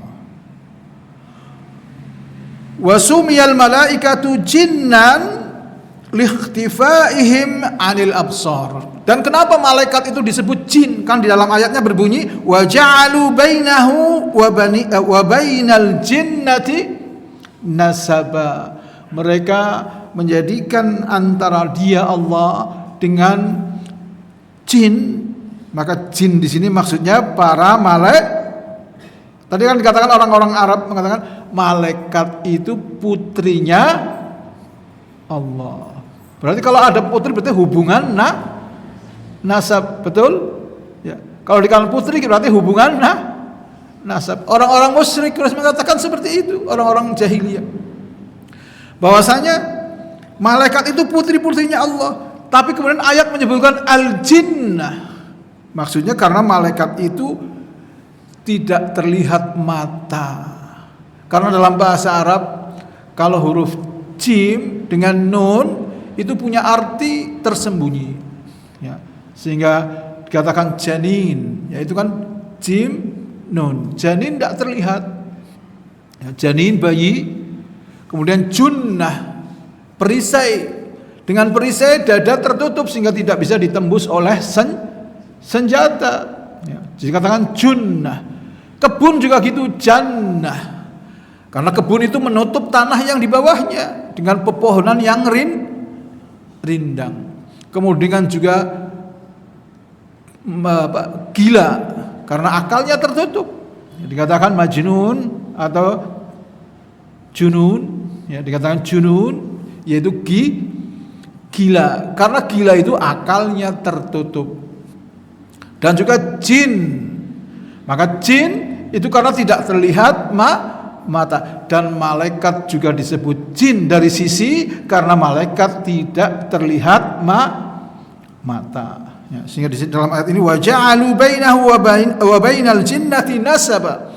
Wa sumiyal malaikatu jinnan likhtifaihim 'anil absar. Dan kenapa malaikat itu disebut jin? Kan di dalam ayatnya berbunyi wa ja'alu bainahu wa bainal jinnati nasaba. Mereka menjadikan antara dia Allah dengan jin. Maka jin di sini maksudnya para malaikat. Tadi kan dikatakan orang-orang Arab mengatakan malaikat itu putrinya Allah. Berarti kalau ada putri berarti hubungan nasab, betul? Ya. Kalau dikatakan putri berarti hubungan nasab. Orang-orang musyrik harus mengatakan seperti itu, orang-orang jahiliyah. Bahwasanya malaikat itu putri-putrinya Allah, tapi kemudian ayat menyebutkan al-jinnah. Maksudnya karena malaikat itu tidak terlihat mata. Karena dalam bahasa Arab kalau huruf jim dengan nun itu punya arti tersembunyi, ya. Sehingga dikatakan janin, yaitu kan jim nun. Janin tidak terlihat, ya, janin bayi. Kemudian junnah, perisai. Dengan perisai dada tertutup sehingga tidak bisa ditembus oleh senjata, ya. Jadi katakan junnah. Kebun juga gitu, jannah. Karena kebun itu menutup tanah yang di bawahnya dengan pepohonan yang rindang. Kemudian juga gila karena akalnya tertutup. Dikatakan majnun atau junun, ya, dikatakan junun yaitu gila karena gila itu akalnya tertutup. Dan juga jin. Maka jin itu karena tidak terlihat mata, dan malaikat juga disebut jin dari sisi karena malaikat tidak terlihat mata. Ya, sehingga di dalam ayat ini wa ja'alu bainahu wa bainal jinnati nasaba.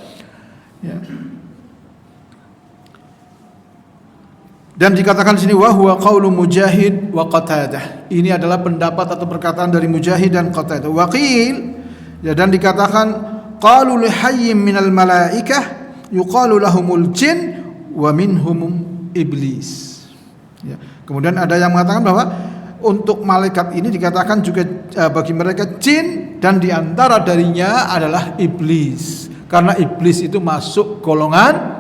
Ya. Dan dikatakan di sini wa huwa qaulu Mujahid wa Qatadah. Ini adalah pendapat atau perkataan dari Mujahid dan Qatadah. Wa qil, ya, dan dikatakan qalu li hayyin minal malaikah yuqalu lahumul jin wa minhum iblis. Ya. Kemudian ada yang mengatakan bahwa untuk malaikat ini dikatakan juga bagi mereka jin, dan diantara darinya adalah iblis. Karena iblis itu masuk golongan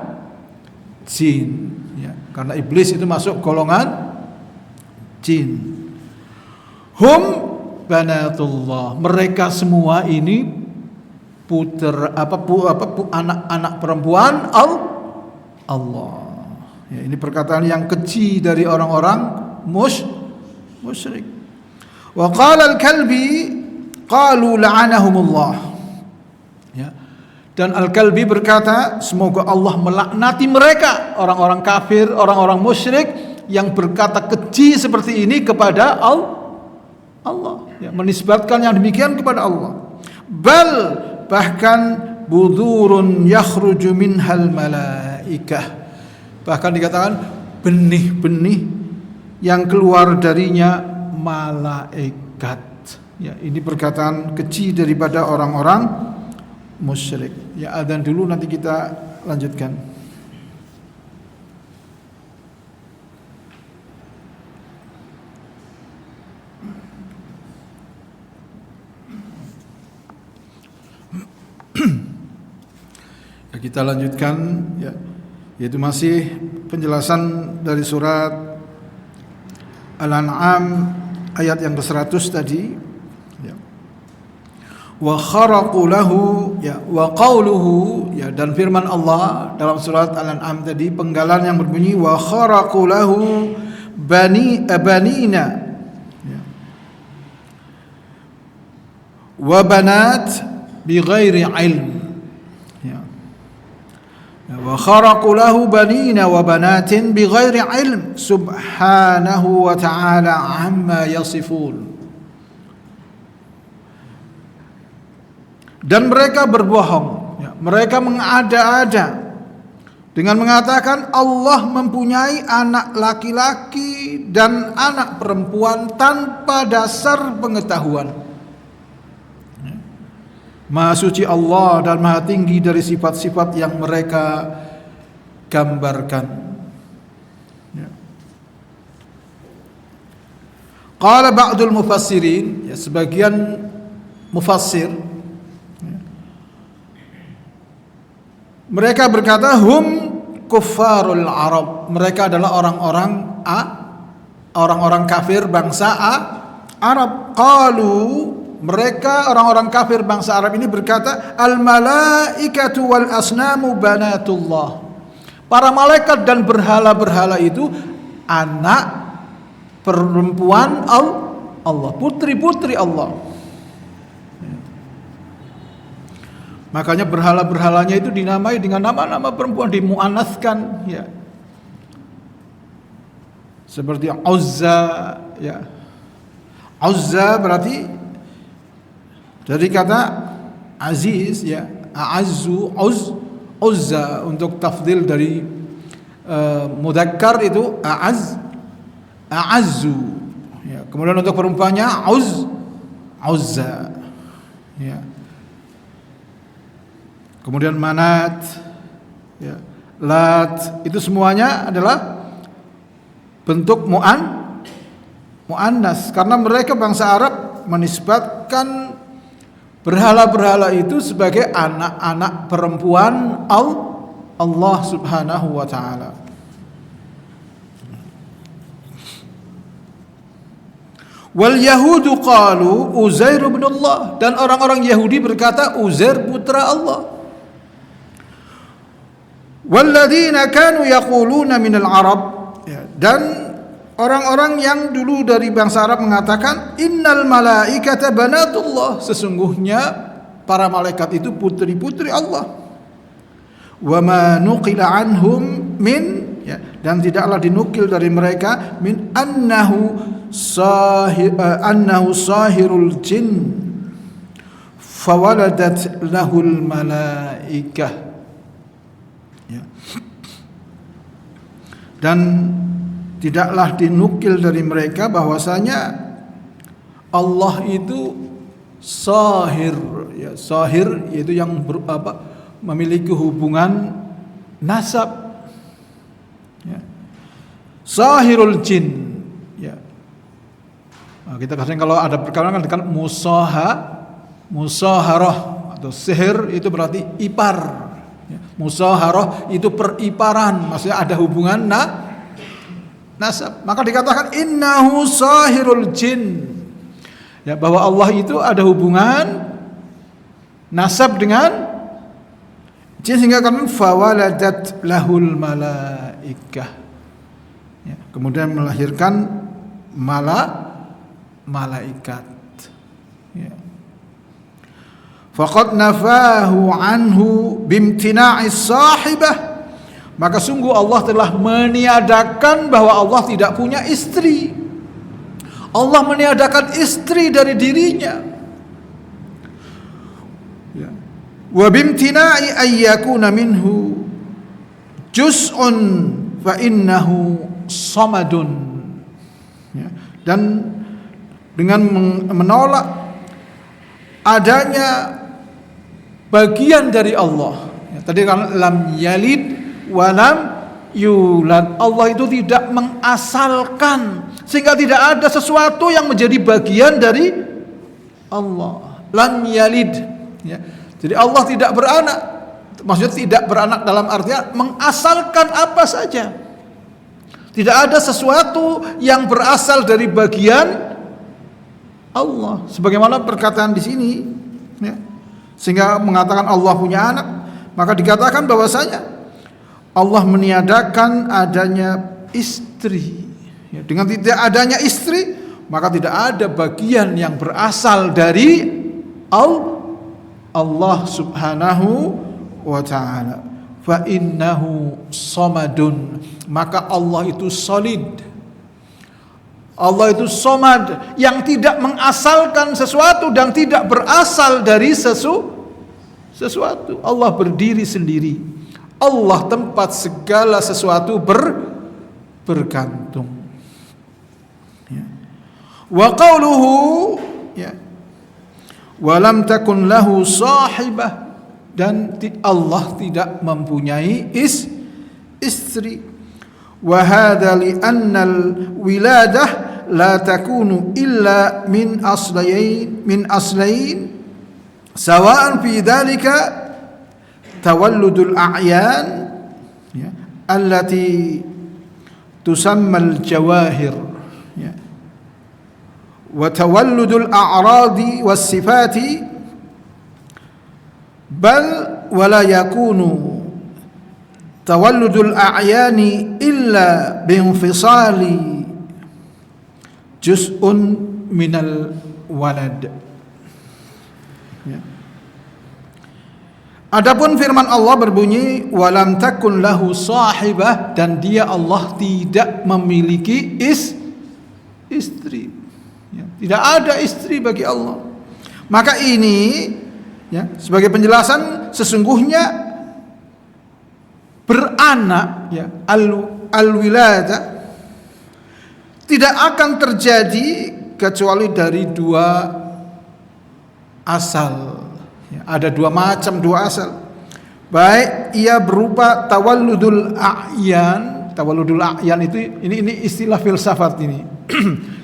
jin. Ya. Karena iblis itu masuk golongan jin. Hum banatullah. Mereka semua ini anak-anak perempuan Allah. Ya, ini perkataan yang keji dari orang-orang musyrik. Wa qala al-Kalbi qalu la'anahumullah. Ya. Dan Al-Kalbi berkata semoga Allah melaknati mereka, orang-orang kafir, orang-orang musyrik yang berkata keji seperti ini kepada Allah. Ya, menisbatkan yang demikian kepada Allah. Bahkan budurun yakhruju minhal malaikah. Bahkan dikatakan benih-benih yang keluar darinya malaikat. Ya, ini perkataan keji daripada orang-orang musyrik. Ya, adzan dulu, nanti kita lanjutkan. Ya, kita lanjutkan ya, yaitu masih penjelasan dari surat Al-An'am ayat yang ke-100 tadi ya. Wa kharaqu lahu ya wa qauluhu ya, dan firman Allah dalam surat Al-An'am tadi penggalan yang berbunyi wa kharaqu lahu banina ya. Wa banat bighairi ilm ya. Wa kharaqu lahu banina wa banatin bighairi ilm subhanahu wa ta'ala amma yasifun. Dan mereka berbohong ya, mereka mengada-ada dengan mengatakan Allah mempunyai anak laki-laki dan anak perempuan tanpa dasar pengetahuan. Maha suci Allah dan maha tinggi dari sifat-sifat yang mereka gambarkan. Ya. Qala ba'dul mufassirin, ya, sebagian mufassir, ya, mereka berkata hum kuffarul Arab. Mereka adalah orang-orang kafir bangsa Arab. Qalu, mereka orang-orang kafir bangsa Arab ini berkata al-malaikatu wal asnamu banatullah. Para malaikat dan berhala-berhala itu anak perempuan Allah, putri-putri Allah. Makanya berhala-berhalanya itu dinamai dengan nama-nama perempuan, dimuannaskan ya. Seperti Uzza ya. Uzza berarti dari kata aziz ya, a'azzu, uzza untuk tafdil dari mudzakkar itu a'azzu ya. Kemudian untuk perempuannya uzza ya. Kemudian manat ya, lat, itu semuanya adalah bentuk muannas karena mereka bangsa Arab menisbatkan berhala-berhala itu sebagai anak-anak perempuan Allah Subhanahu wa ta'ala. Wal yahudu qalu Uzair ibn Allah, dan orang-orang Yahudi berkata Uzair putra Allah. Walladzina kanu yaquluna minal Arab ya, dan orang-orang yang dulu dari bangsa Arab mengatakan innal malaikata banatullah, sesungguhnya para malaikat itu putri-putri Allah. Wa ma nuqila anhum min ya, dan tidaklah dinukil dari mereka min annahu sahirul jin fawaladat lahul malaikah ya. Dan tidaklah dinukil dari mereka bahwasanya Allah itu sahir ya, sahir yaitu yang memiliki hubungan nasab ya. Sahirul jin ya. Nah, kita kadang kalau ada perkawinan dengan musaharah atau sihir itu berarti ipar ya. Musaharah itu periparan, maksudnya ada hubungan nasab. Maka dikatakan innahu sahirul jin ya, bahwa Allah itu ada hubungan nasab dengan jin sehingga kan fawaladat lahul malaikah ya, kemudian melahirkan malaikat ya. Faqad nafahu anhu bimtina'is sahibah, maka sungguh Allah telah meniadakan bahwa Allah tidak punya istri. Allah meniadakan istri dari dirinya. Ya. Wa bimtina'i ayyakuna minhu juz'un fa innahu samadun. Ya. Dan dengan menolak adanya bagian dari Allah, ya, Tadi kan lam yalid wa lam yulad. Allah itu tidak mengasalkan, sehingga tidak ada sesuatu yang menjadi bagian dari Allah. Lam yalid, ya. Jadi Allah tidak beranak. Maksudnya tidak beranak dalam artinya mengasalkan apa saja. Tidak ada sesuatu yang berasal dari bagian Allah. Sebagaimana perkataan di sini, ya. Sehingga mengatakan Allah punya anak, maka dikatakan bahwasanya Allah meniadakan adanya istri. Ya, dengan tidak adanya istri, maka tidak ada bagian yang berasal dari Allah subhanahu wa ta'ala. Fa innahu samadun, maka Allah itu solid. Allah itu somad, yang tidak mengasalkan sesuatu dan tidak berasal dari sesuatu. Allah berdiri sendiri. Allah tempat segala sesuatu bergantung. Ya. Wa qauluhu, ya, walam takun lahu sahibah, dan Allah tidak mempunyai istri. Wa hadza li anna al-wiladah la takunu illa min aslayn sawa'an fi dhalika tawalludul a'yan, ya, allati tusamma al-jawahir, ya, wa tawalludul a'radi was sifati, bal wala yakunu tawalludul a'yani illa binfisali juz'un minal walad. Ya. Adapun firman Allah berbunyi walam takun lahu sahibah, dan dia Allah tidak memiliki istri. Ya. Tidak ada istri bagi Allah. Maka ini, ya, sebagai penjelasan, sesungguhnya beranak, ya, al-wilada tidak akan terjadi kecuali dari dua asal. Ya, ada dua macam, dua asal. Baik ia berupa tawalludul a'yan. Tawalludul a'yan itu ini istilah filsafat ini.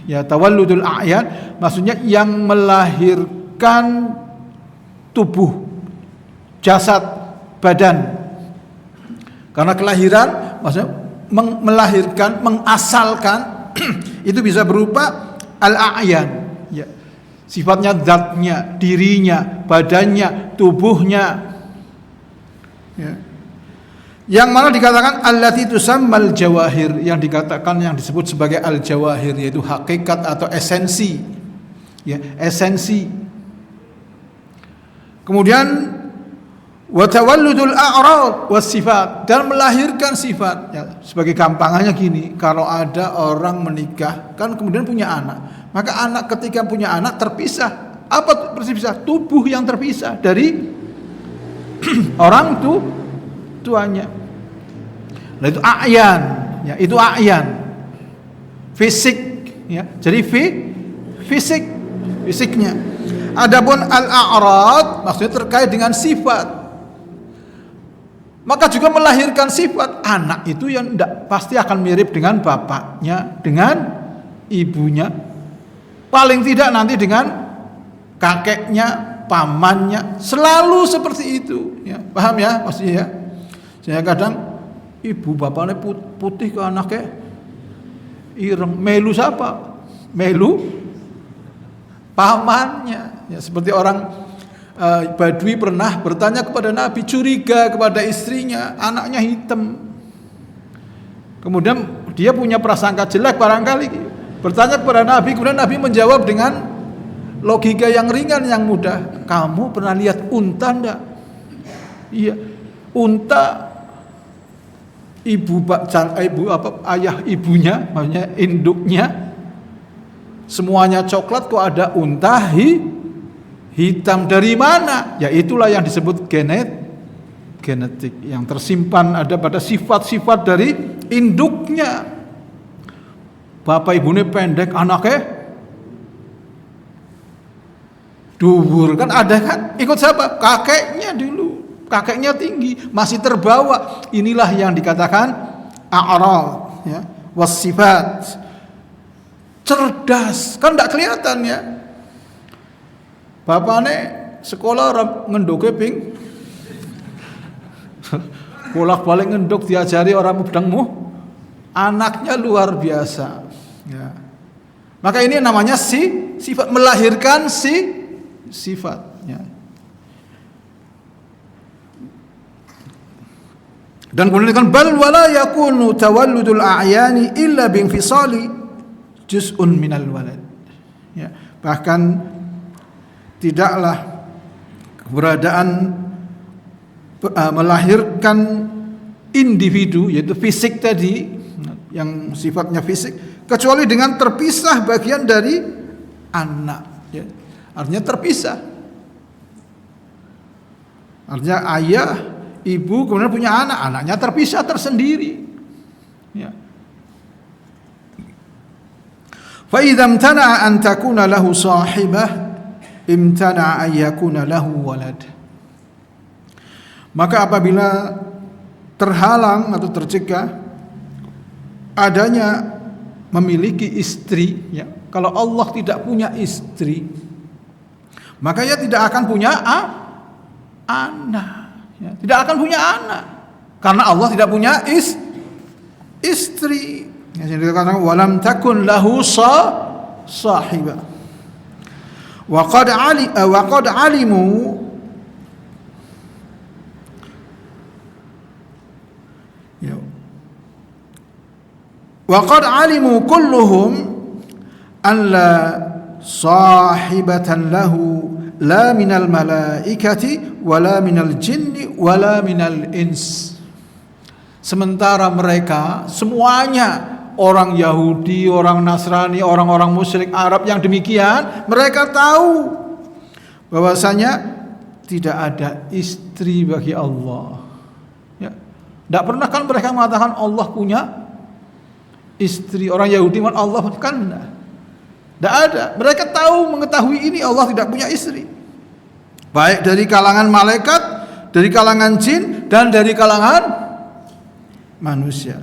Ya, tawalludul a'yan maksudnya yang melahirkan tubuh, jasad, badan. Karena kelahiran maksudnya melahirkan, mengasalkan itu bisa berupa al-a'yan, ya. Sifatnya, zatnya, dirinya, badannya, tubuhnya, ya. Yang mana dikatakan allati tusammal jawahir, yang dikatakan, yang disebut sebagai al-jawahir, yaitu hakikat atau esensi, ya, esensi. Kemudian wa tawalludul a'rad was sifat, dan melahirkan sifat, ya. Sebagai gampangannya gini, kalau ada orang menikah kan kemudian punya anak, maka anak ketika punya anak terpisah. Apa terpisah? Tubuh yang terpisah dari orang tuanya. Nah itu a'yan, ya, itu a'yan, fisik, ya. Jadi fisiknya. Adapun al-a'rad maksudnya terkait dengan sifat. Maka juga melahirkan sifat. Anak itu yang pasti akan mirip dengan bapaknya, dengan ibunya, paling tidak nanti dengan kakeknya, pamannya, selalu seperti itu, ya. Paham ya maksudnya, ya? Saya kadang ibu bapaknya putih ke anaknya ireng, melu siapa? Melu pamannya, ya. Seperti orang Badui pernah bertanya kepada Nabi, curiga kepada istrinya, anaknya hitam. Kemudian dia punya prasangka jelek barangkali, bertanya kepada Nabi, kemudian Nabi menjawab dengan logika yang ringan, yang mudah. Kamu pernah lihat unta enggak? Iya, unta ayah ibunya, maksudnya induknya semuanya coklat, kok ada unta hitam, dari mana? Ya itulah yang disebut genetik yang tersimpan ada pada sifat-sifat dari induknya. Bapak ibunya pendek, anaknya dhuwur, kan ada kan? Ikut siapa? Kakeknya dulu. kakeknya tinggi, masih terbawa. Inilah yang dikatakan a'rad, ya, wasifat. Cerdas, kan tidak kelihatan ya. Bapaknya sekolah orang ngendoke ping bolak-balik ngendok diajari orang mudengmu, anaknya luar biasa ya. Maka ini namanya sifat, melahirkan sifat ya. Dan kemudian kan bal wala yakunu tawalludul a'yani illa binfisali juz'un minal walad ya. Bahkan tidaklah keberadaan melahirkan individu yaitu fisik tadi yang sifatnya fisik kecuali dengan terpisah bagian dari anak ya. Artinya terpisah, artinya ayah ibu kemudian punya anak, anaknya terpisah tersendiri ya. Fa idza imtana'a an takuna lahu sahibah imtana'a an yakuna lahu walad. Maka apabila terhalang atau tercegah adanya memiliki istri ya, kalau Allah tidak punya istri maka ia tidak akan punya anak ya, tidak akan punya anak karena Allah tidak punya istri ya. Jadi dikatakan walam takun lahu sahibah wa qad alimu wa qad alimu kulluhum an la sahibatan lahu la minal malaikati wala minal jinni wala minal ins. Sementara mereka semuanya orang Yahudi, orang Nasrani, orang-orang musyrik Arab yang demikian, mereka tahu bahwasanya tidak ada istri bagi Allah ya. Tidak pernah kan mereka mengatakan Allah punya istri. Orang Yahudi mengatakan Allah kan tidak ada. Mereka mengetahui ini Allah tidak punya istri. Baik dari kalangan malaikat, dari kalangan jin dan dari kalangan manusia.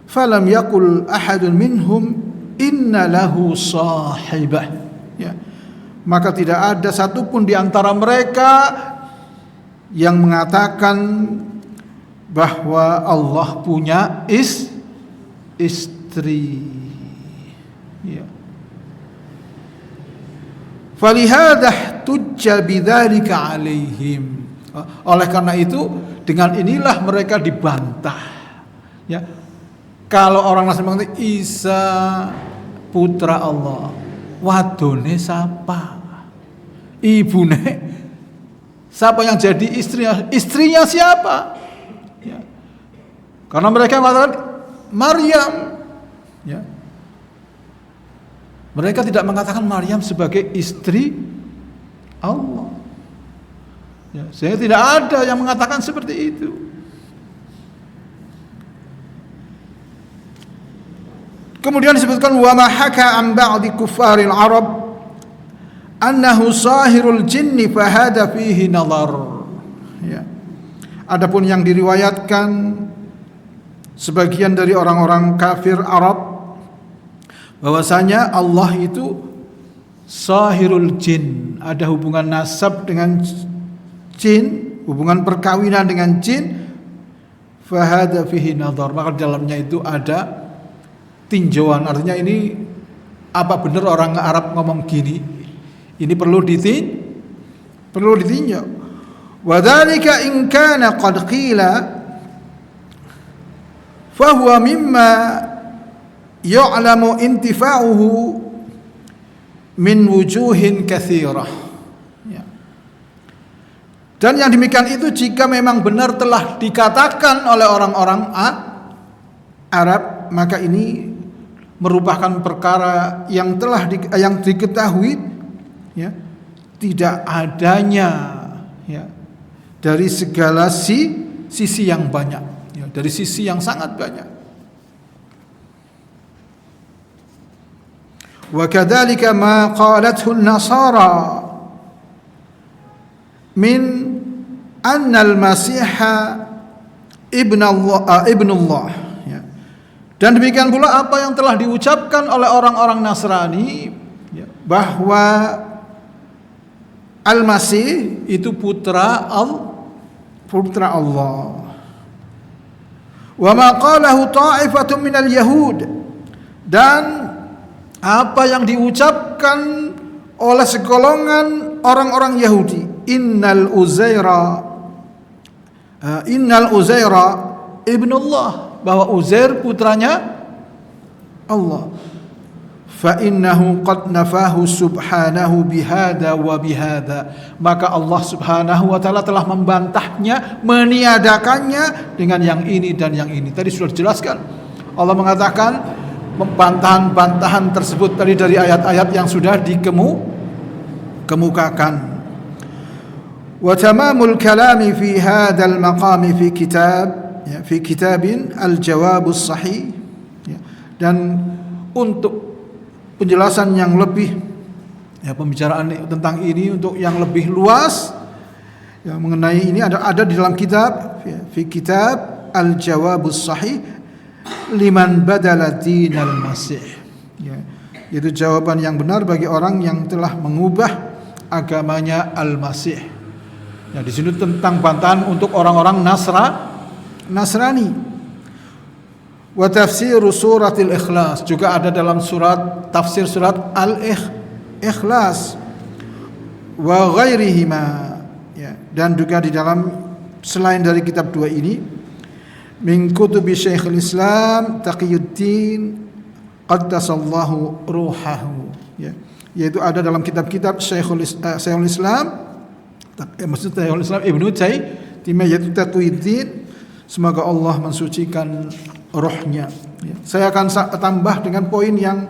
Falam yaqul ahadun minhum inna lahu sahibah ya. Maka tidak ada satupun di antara mereka yang mengatakan bahwa Allah punya istri ya. Falihadah tujja bidzalika alaihim. Oleh karena itu dengan inilah mereka dibantah ya. Kalau orang Nasrani mengatakan Isa putra Allah, wadone siapa? Ibune siapa yang jadi istrinya? Istrinya siapa? Ya. Karena mereka mengatakan Maryam ya. Mereka tidak mengatakan Maryam sebagai istri Allah ya. Sehingga tidak ada yang mengatakan seperti itu. Kemudian disebutkan wa ma haka an ba'di kuffaril arab annahu sahirul jinni fahada fihi nazar ya. Adapun yang diriwayatkan sebagian dari orang-orang kafir Arab bahwasanya Allah itu sahirul jin, ada hubungan nasab dengan jin, hubungan perkawinan dengan jin, fahada fihi nadhar, maka dalamnya itu ada tinjauan. Artinya ini apa benar orang Arab ngomong gini? Ini perlu ditinjau. Wa dzalika in kana qad qila fahuwa mimma yu'lamu intifa'uhu min wujuhin katsirah ya. Dan yang demikian itu jika memang benar telah dikatakan oleh orang-orang Arab, maka ini merupakan perkara yang telah yang diketahui ya, tidak adanya ya, dari segala sisi yang banyak ya, dari sisi yang sangat banyak. Wa kadzalika ma qalathu an-nasara min annal masiha ibnullah, ya. Dan demikian pula apa yang telah diucapkan oleh orang-orang Nasrani, ya, bahwa Al-Masih itu putra Allah. Wa ma qalahu ta'ifatun minal yahud, dan apa yang diucapkan oleh segolongan orang-orang Yahudi, innal Uzaira ibnullah, bahwa Uzair putranya Allah. Fa innahu qad nafahu subhanahu bihada wa bihada, maka Allah Subhanahu wa taala telah membantahnya, meniadakannya dengan yang ini dan yang ini. Tadi sudah dijelaskan. Allah mengatakan bantahan-bantahan tersebut tadi dari ayat-ayat yang sudah dikemukakan. Wa tamamul kalami fi hadzal maqami fi kitabin al-jawabus sahih, ya. Dan untuk penjelasan yang lebih, ya, pembicaraan tentang ini untuk yang lebih luas, ya, mengenai ini ada di dalam kitab, ya, fi kitab al-jawabus sahih liman badala dinal masih, ya, yaitu jawaban yang benar bagi orang yang telah mengubah agamanya Al-Masih. Ya, di sini tentang bantahan untuk orang-orang Nasrani. Wa tafsiru suratil Ikhlas, juga ada dalam tafsir surat Al-Ikhlas wa ghairihima, ya, dan juga di dalam selain dari kitab dua ini, min kutubi Syekhul Islam Taqiyuddin qaddasallahu ruhahu, ya, yaitu ada dalam kitab-kitab Syekhul Islam, maksudnya Syekhul Islam Ibnu Taimiyah, yaitu Taqiyuddin, semoga Allah mensucikan rohnya, ya. Saya akan tambah dengan poin yang,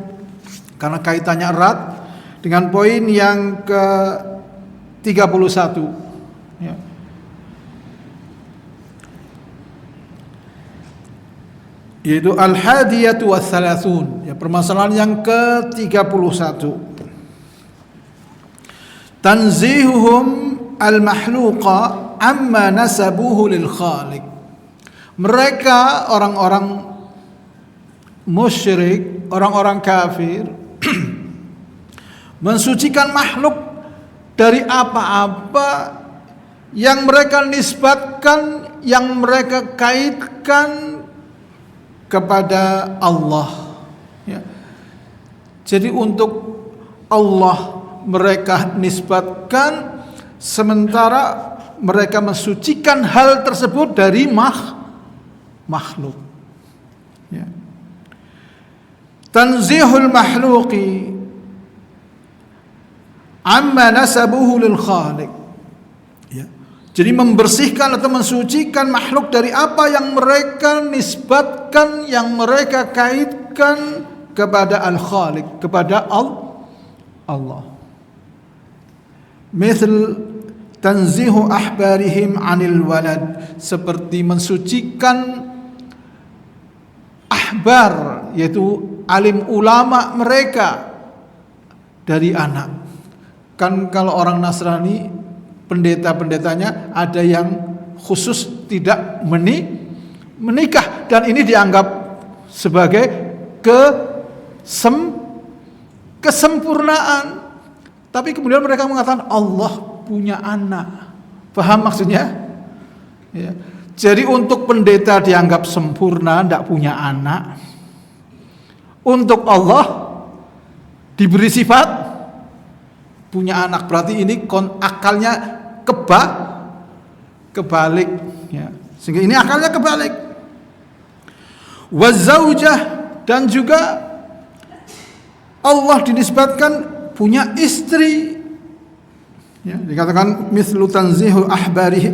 karena kaitannya erat dengan poin yang ke-31, ya. Yaitu al-hadiyatu wath-thalathun, ya, permasalahan yang ke-31. Tanzihuhum al-mahluqa amma nasabuhu lil khaliq. Mereka orang-orang musyrik, orang-orang kafir mensucikan makhluk dari apa-apa yang mereka nisbatkan, yang mereka kaitkan kepada Allah, ya. Jadi untuk Allah mereka nisbatkan, sementara mereka mensucikan hal tersebut dari makhluk, ya. Tanzihul mahluqi amma nasabuhu lil khaliq, ya. Jadi membersihkan atau mensucikan makhluk dari apa yang mereka nisbatkan, yang mereka kaitkan kepada al-khaliq, kepada Allah. Misal tanzihu ahbarihim anil walad, seperti mensucikan ahbar, yaitu alim ulama mereka, dari anak. Kan kalau orang Nasrani, pendeta-pendetanya ada yang khusus tidak menikah, dan ini dianggap sebagai kesempurnaan. Tapi kemudian mereka mengatakan Allah punya anak. Paham maksudnya? Ya. Jadi untuk pendeta dianggap sempurna, tidak punya anak. Untuk Allah diberi sifat punya anak. Berarti ini akalnya kebalik, ya. Sehingga ini akalnya kebalik. Wazaujah, dan juga Allah dinisbatkan punya istri, ya, dikatakan mislu tanzihu ahbari,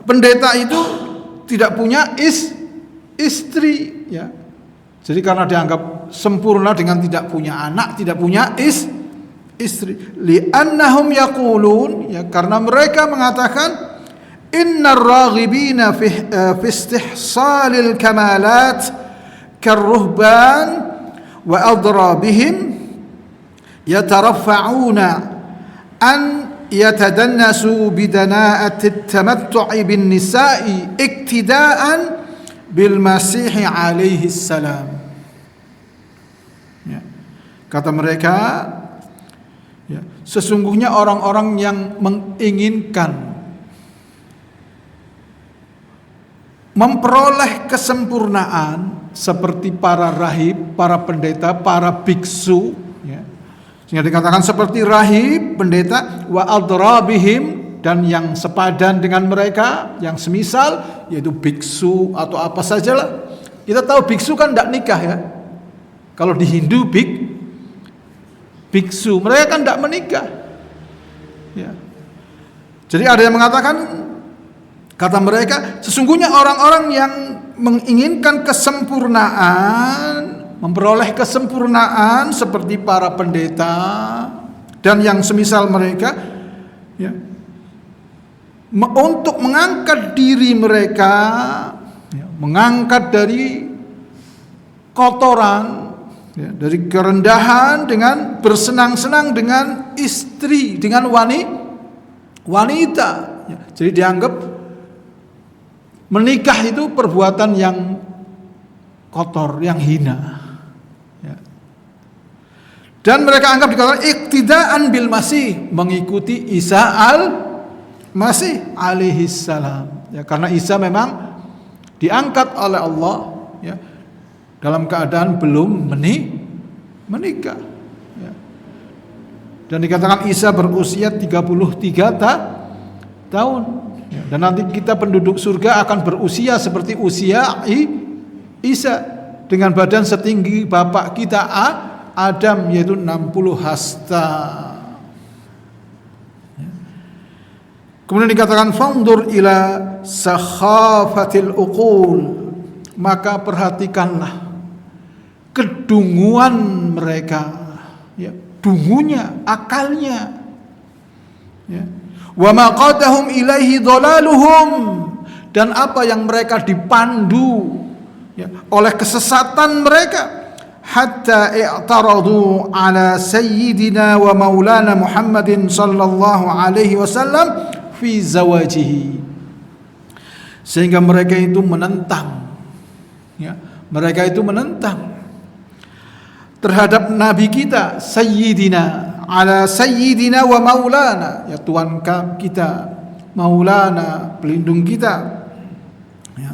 pendeta itu tidak punya istri, ya. Jadi karena dianggap sempurna dengan tidak punya anak, tidak punya istri. Li'annahum yaqulun, ya, karena mereka mengatakan innar raghibina fi istihsalil kamalat karruhban wa adrabihim yataraffa'una an yatadannasu bidana'ati tamattu'i bin nisa'i iktidaan bil Masih alaihi salam. Ya. Kata mereka, ya, sesungguhnya orang-orang yang menginginkan memperoleh kesempurnaan seperti para rahib, para pendeta, para biksu, ya. Sehingga dikatakan seperti rahib, pendeta, wa adrabihim, dan yang sepadan dengan mereka, yang semisal, yaitu biksu atau apa sajalah. Kita tahu biksu kan tidak nikah ya. Kalau di Hindu biksu, mereka kan tidak menikah. Ya. Jadi ada yang mengatakan, kata mereka, sesungguhnya orang-orang yang menginginkan kesempurnaan, memperoleh kesempurnaan seperti para pendeta dan yang semisal mereka, ya, untuk mengangkat diri mereka, ya, mengangkat dari kotoran, ya, dari kerendahan dengan bersenang-senang dengan istri, dengan wanita. Ya, jadi dianggap menikah itu perbuatan yang kotor, yang hina. Ya. Dan mereka anggap dikatakan iktidaan bil Masih, mengikuti Isa Masih alaihi salam. Ya, karena Isa memang diangkat oleh Allah, ya, dalam keadaan belum menikah. Ya. Dan dikatakan Isa berusia 33 tahun. Ya, dan nanti kita penduduk surga akan berusia seperti usia Isa, dengan badan setinggi bapak kita Adam, yaitu 60 hasta. Kemudian dikatakan fandur ila sakhafatil uqul, maka perhatikanlah kedunguan mereka, ya, dungunya, akalnya, ya. Wa ma qadahum ilaihi dhalaluhum, dan apa yang mereka dipandu, ya, oleh kesesatan mereka, hatta i'taradu ala sayyidina wa maulana Muhammadin sallallahu alaihi wasallam fi zawajihi, sehingga mereka itu menentang, ya, mereka itu menentang terhadap nabi kita, sayyidina, ala sayyidina wa maulana, ya, Tuhan kita, maulana, pelindung kita, ya,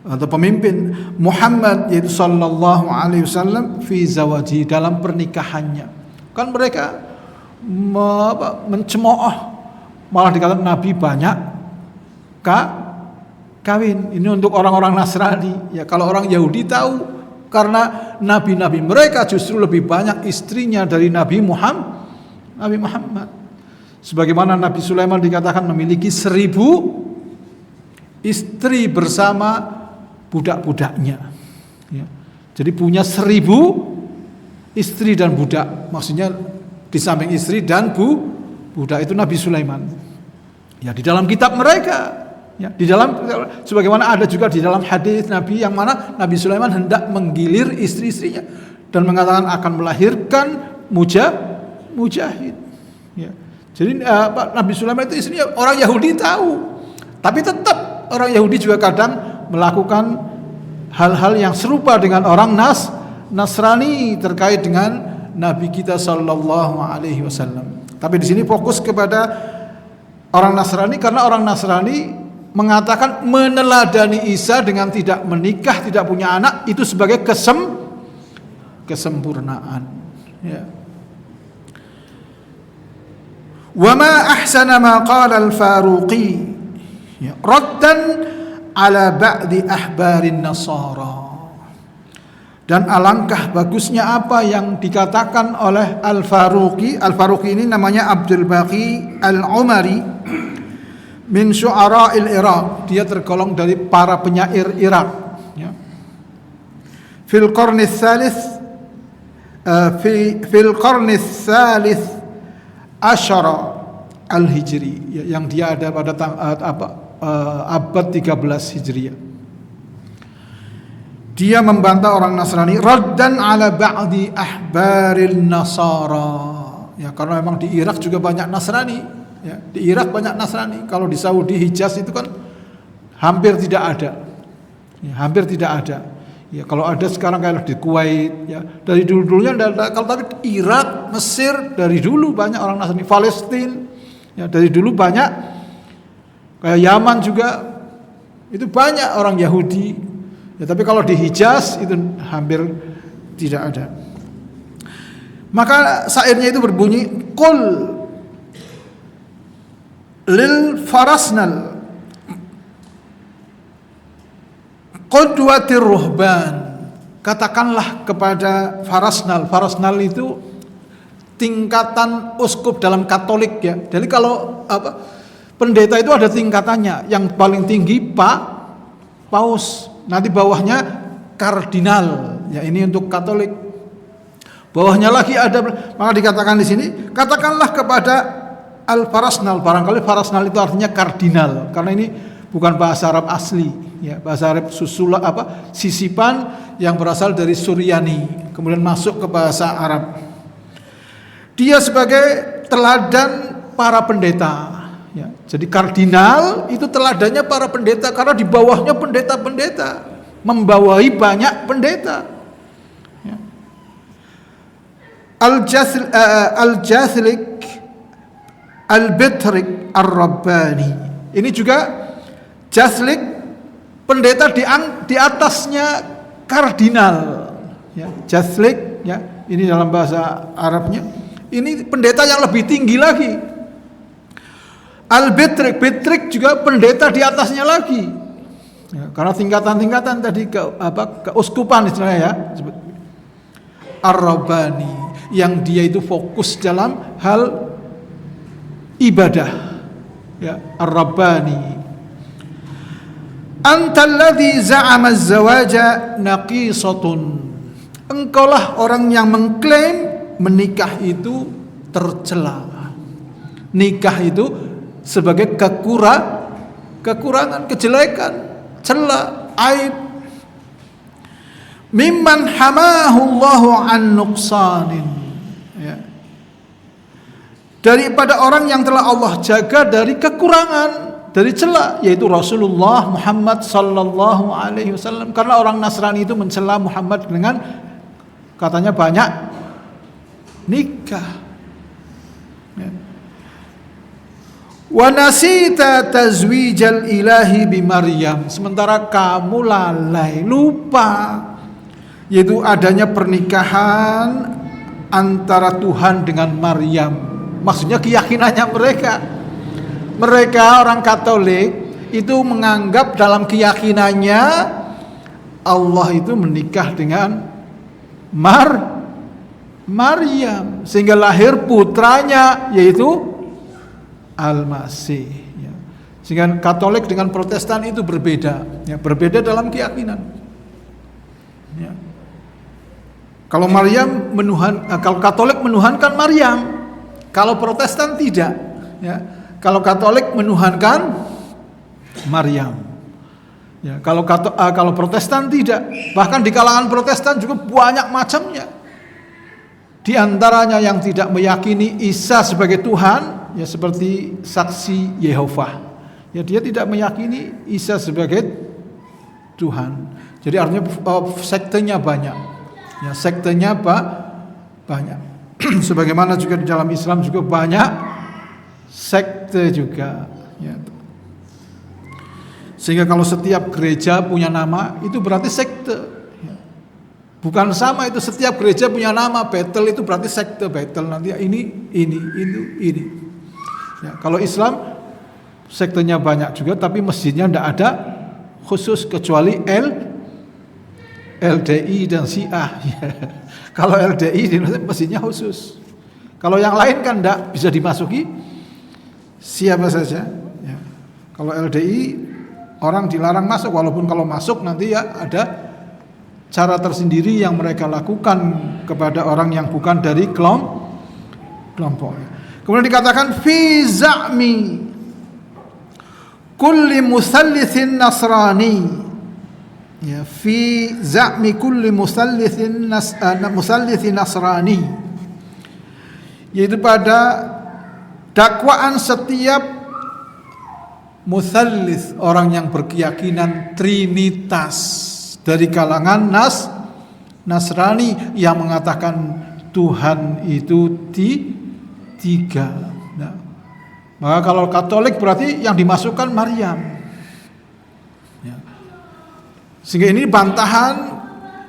atau pemimpin Muhammad, yaitu sallallahu alaihi wasallam, fi zawajihi, dalam pernikahannya. Kan mereka mencemooh, malah dikatakan Nabi banyak kawin. Ini untuk orang-orang Nasrani. Ya, kalau orang Yahudi tahu, karena nabi-nabi mereka justru lebih banyak istrinya dari Nabi Muhammad. Sebagaimana Nabi Sulaiman dikatakan memiliki 1000 istri bersama budak-budaknya. Ya. Jadi punya 1000 istri dan budak. Maksudnya di samping istri dan budak itu Nabi Sulaiman. Ya, di dalam kitab mereka, ya, di dalam, sebagaimana ada juga di dalam hadis Nabi, yang mana Nabi Sulaiman hendak menggilir istri-istrinya dan mengatakan akan melahirkan mujahid. Ya. Jadi Nabi Sulaiman itu istrinya orang Yahudi tahu, tapi tetap orang Yahudi juga kadang melakukan hal-hal yang serupa dengan orang Nasrani terkait dengan Nabi kita sallallahu alaihi wasallam. Tapi di sini fokus kepada orang Nasrani, karena orang Nasrani mengatakan meneladani Isa dengan tidak menikah, tidak punya anak, itu sebagai kesempurnaan. Ya. Wa ma ahsana ma qala al-Faruqi, ya, raddan ala ba'di ahbarin Nasara. Dan alangkah bagusnya apa yang dikatakan oleh Al-Faruqi. Al-Faruqi ini namanya Abdul Baqi Al-Umari min syu'ara'il Iraq. Dia tergolong dari para penyair Irak, ya. Fil qarni tsalits fil qarni tsalits asyara al-Hijri, ya, yang dia ada pada abad 13 Hijriah. Dia membantah orang Nasrani raddan ala ba'di ahbaril Nasara. Ya, karena memang di Irak juga banyak Nasrani, Ya, di Irak banyak Nasrani. Kalau di Saudi Hijaz itu kan hampir tidak ada. Ya, hampir tidak ada. Ya, kalau ada sekarang kayak di Kuwait, ya dari dulu-dulunya ada. Kalau tapi Irak, Mesir dari dulu banyak orang Nasrani. Palestina, ya dari dulu banyak. Kayak Yaman juga itu banyak orang Yahudi. Ya, tapi kalau di Hijaz itu hampir tidak ada. Maka syairnya itu berbunyi, Qul lil farasnal qudwatir ruhban. Katakanlah kepada farasnal. Farasnal itu tingkatan uskup dalam Katolik ya. Jadi kalau pendeta itu ada tingkatannya. Yang paling tinggi paus. Nanti bawahnya kardinal. Ya ini untuk Katolik. Bawahnya lagi ada, maka dikatakan di sini, katakanlah kepada al-farasnal. Barangkali farasnal itu artinya kardinal, karena ini bukan bahasa Arab asli, ya bahasa Arab sisipan yang berasal dari Suryani, kemudian masuk ke bahasa Arab. Dia sebagai teladan para pendeta. Ya, jadi kardinal itu teladannya para pendeta, karena di bawahnya pendeta-pendeta, membawahi banyak pendeta. Al-Jathlik Al-Bitrik Ar-Rabbani. Ini juga Jathlik, pendeta di atasnya kardinal. Ya, Jathlik, ya, ini dalam bahasa Arabnya. Ini pendeta yang lebih tinggi lagi. Al-Bitrik, Bitrik juga pendeta di atasnya lagi. Ya, karena tingkatan-tingkatan tadi keuskupan istilahnya ya. Ar-Rabbani, yang dia itu fokus dalam hal ibadah, ya, Ar-Rabbani. Antalladzi za'ama az-zawaja naqisatun. Engkaulah orang yang mengklaim menikah itu tercela. Nikah itu sebagai kekurangan, kejelekan, cela, aib. Mimman hamahu Allahu an nuqsanin, ya. Daripada orang yang telah Allah jaga dari kekurangan, dari celah, yaitu Rasulullah Muhammad sallallahu alaihi wasallam. Karena orang Nasrani itu mencela Muhammad dengan katanya banyak nikah. Ya. Wa nasita tazwijal ilahi bi Maryam. Sementara kamu lalai, lupa, yaitu adanya pernikahan antara Tuhan dengan Maryam. Maksudnya keyakinannya mereka orang Katolik itu menganggap dalam keyakinannya Allah itu menikah dengan Maryam, sehingga lahir putranya yaitu Al-Masih, ya. Sehingga Katolik dengan Protestan itu berbeda, ya, berbeda dalam keyakinan, ya. Kalau kalau Katolik menuhankan Maryam, kalau Protestan tidak, ya. Kalau Katolik menuhankan Maryam, ya. Kalau Protestan tidak. Bahkan di kalangan Protestan juga banyak macamnya. Di antaranya yang tidak meyakini Isa sebagai Tuhan, ya seperti saksi Yehova. Ya dia tidak meyakini Isa sebagai Tuhan. Jadi artinya sektenya banyak. Ya, sektenya banyak. Sebagaimana juga di dalam Islam juga banyak sekte juga, ya. Sehingga kalau setiap gereja punya nama itu berarti sekte, ya. Bukan sama itu setiap gereja punya nama. Betel itu berarti sekte. Betel nanti ini. Ya, kalau Islam sektenya banyak juga, tapi masjidnya tidak ada khusus kecuali LDI dan Syiah. Kalau LDI di Indonesia masjidnya khusus. Kalau yang lain kan tidak bisa dimasuki siapa saja. Ya. Kalau LDI orang dilarang masuk, walaupun kalau masuk nanti ya ada cara tersendiri yang mereka lakukan kepada orang yang bukan dari kelompok. Kemudian dikatakan fi za'mi kulli musallithin nasrani. Ya, fi za'mi kulli musallithin nasrani, yaitu pada dakwaan setiap mutsallis, orang yang berkeyakinan trinitas dari kalangan Nasrani yang mengatakan Tuhan itu tiga. Nah, maka kalau Katolik berarti yang dimasukkan Maryam. Ya. Sehingga ini bantahan